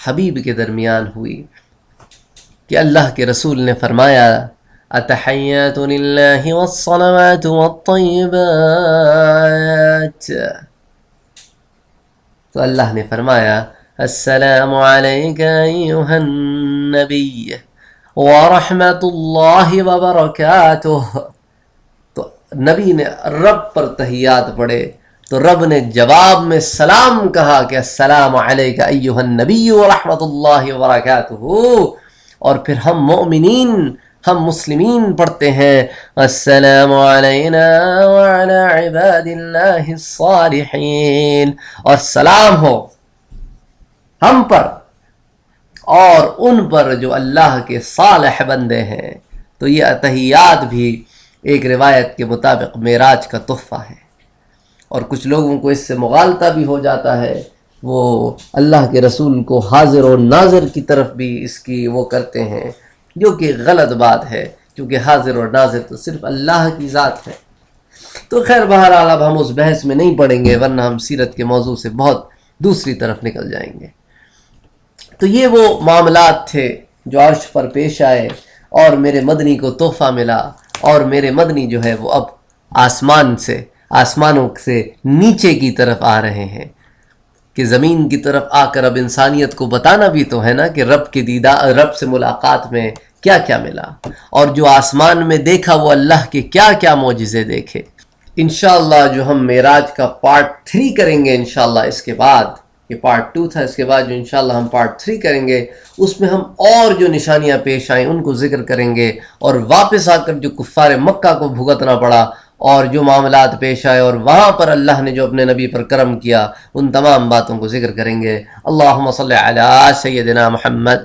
Speaker 1: حبیب کے درمیان ہوئی، کہ اللہ کے رسول نے فرمایا التحیات للہ والصلوات والطیبات، تو اللہ نے فرمایا السلام علیک ایہا النبی ورحمت اللہ وبرکاتہ، تو نبی نے رب پر تحیات پڑھے تو رب نے جواب میں سلام کہا کہ السلام علیک ایہا النبی ورحمت اللہ وبرکاتہ، اور پھر ہم مومنین، ہم مسلمین پڑھتے ہیں السلام علینا وعلی عباد اللہ الصالحین، اور سلام ہو ہم پر اور ان پر جو اللہ کے صالح بندے ہیں۔ تو یہ تحیات بھی ایک روایت کے مطابق معراج کا تحفہ ہے، اور کچھ لوگوں کو اس سے مغالطہ بھی ہو جاتا ہے، وہ اللہ کے رسول کو حاضر و ناظر کی طرف بھی اس کی وہ کرتے ہیں، جو کہ غلط بات ہے، کیونکہ حاضر اور ناظر تو صرف اللہ کی ذات ہے۔ تو خیر بہرحال اب ہم اس بحث میں نہیں پڑیں گے، ورنہ ہم سیرت کے موضوع سے بہت دوسری طرف نکل جائیں گے۔ تو یہ وہ معاملات تھے جو عرش پر پیش آئے اور میرے مدنی کو تحفہ ملا، اور میرے مدنی جو ہے وہ اب آسمانوں سے نیچے کی طرف آ رہے ہیں، کہ زمین کی طرف آ کر اب انسانیت کو بتانا بھی تو ہے نا کہ رب کے دیدار، رب سے ملاقات میں کیا کیا ملا، اور جو آسمان میں دیکھا وہ اللہ کے کیا کیا معجزے دیکھے۔ انشاءاللہ جو ہم معراج کا پارٹ 3 کریں گے انشاءاللہ اس کے بعد، یہ پارٹ 2 تھا، اس کے بعد جو انشاءاللہ ہم پارٹ 3 کریں گے اس میں ہم اور جو نشانیاں پیش آئیں ان کو ذکر کریں گے، اور واپس آ کر جو کفار مکہ کو بھگتنا پڑا اور جو معاملات پیش آئے اور وہاں پر اللہ نے جو اپنے نبی پر کرم کیا، ان تمام باتوں کو ذکر کریں گے۔ اللہم صلی علی سیدنا محمد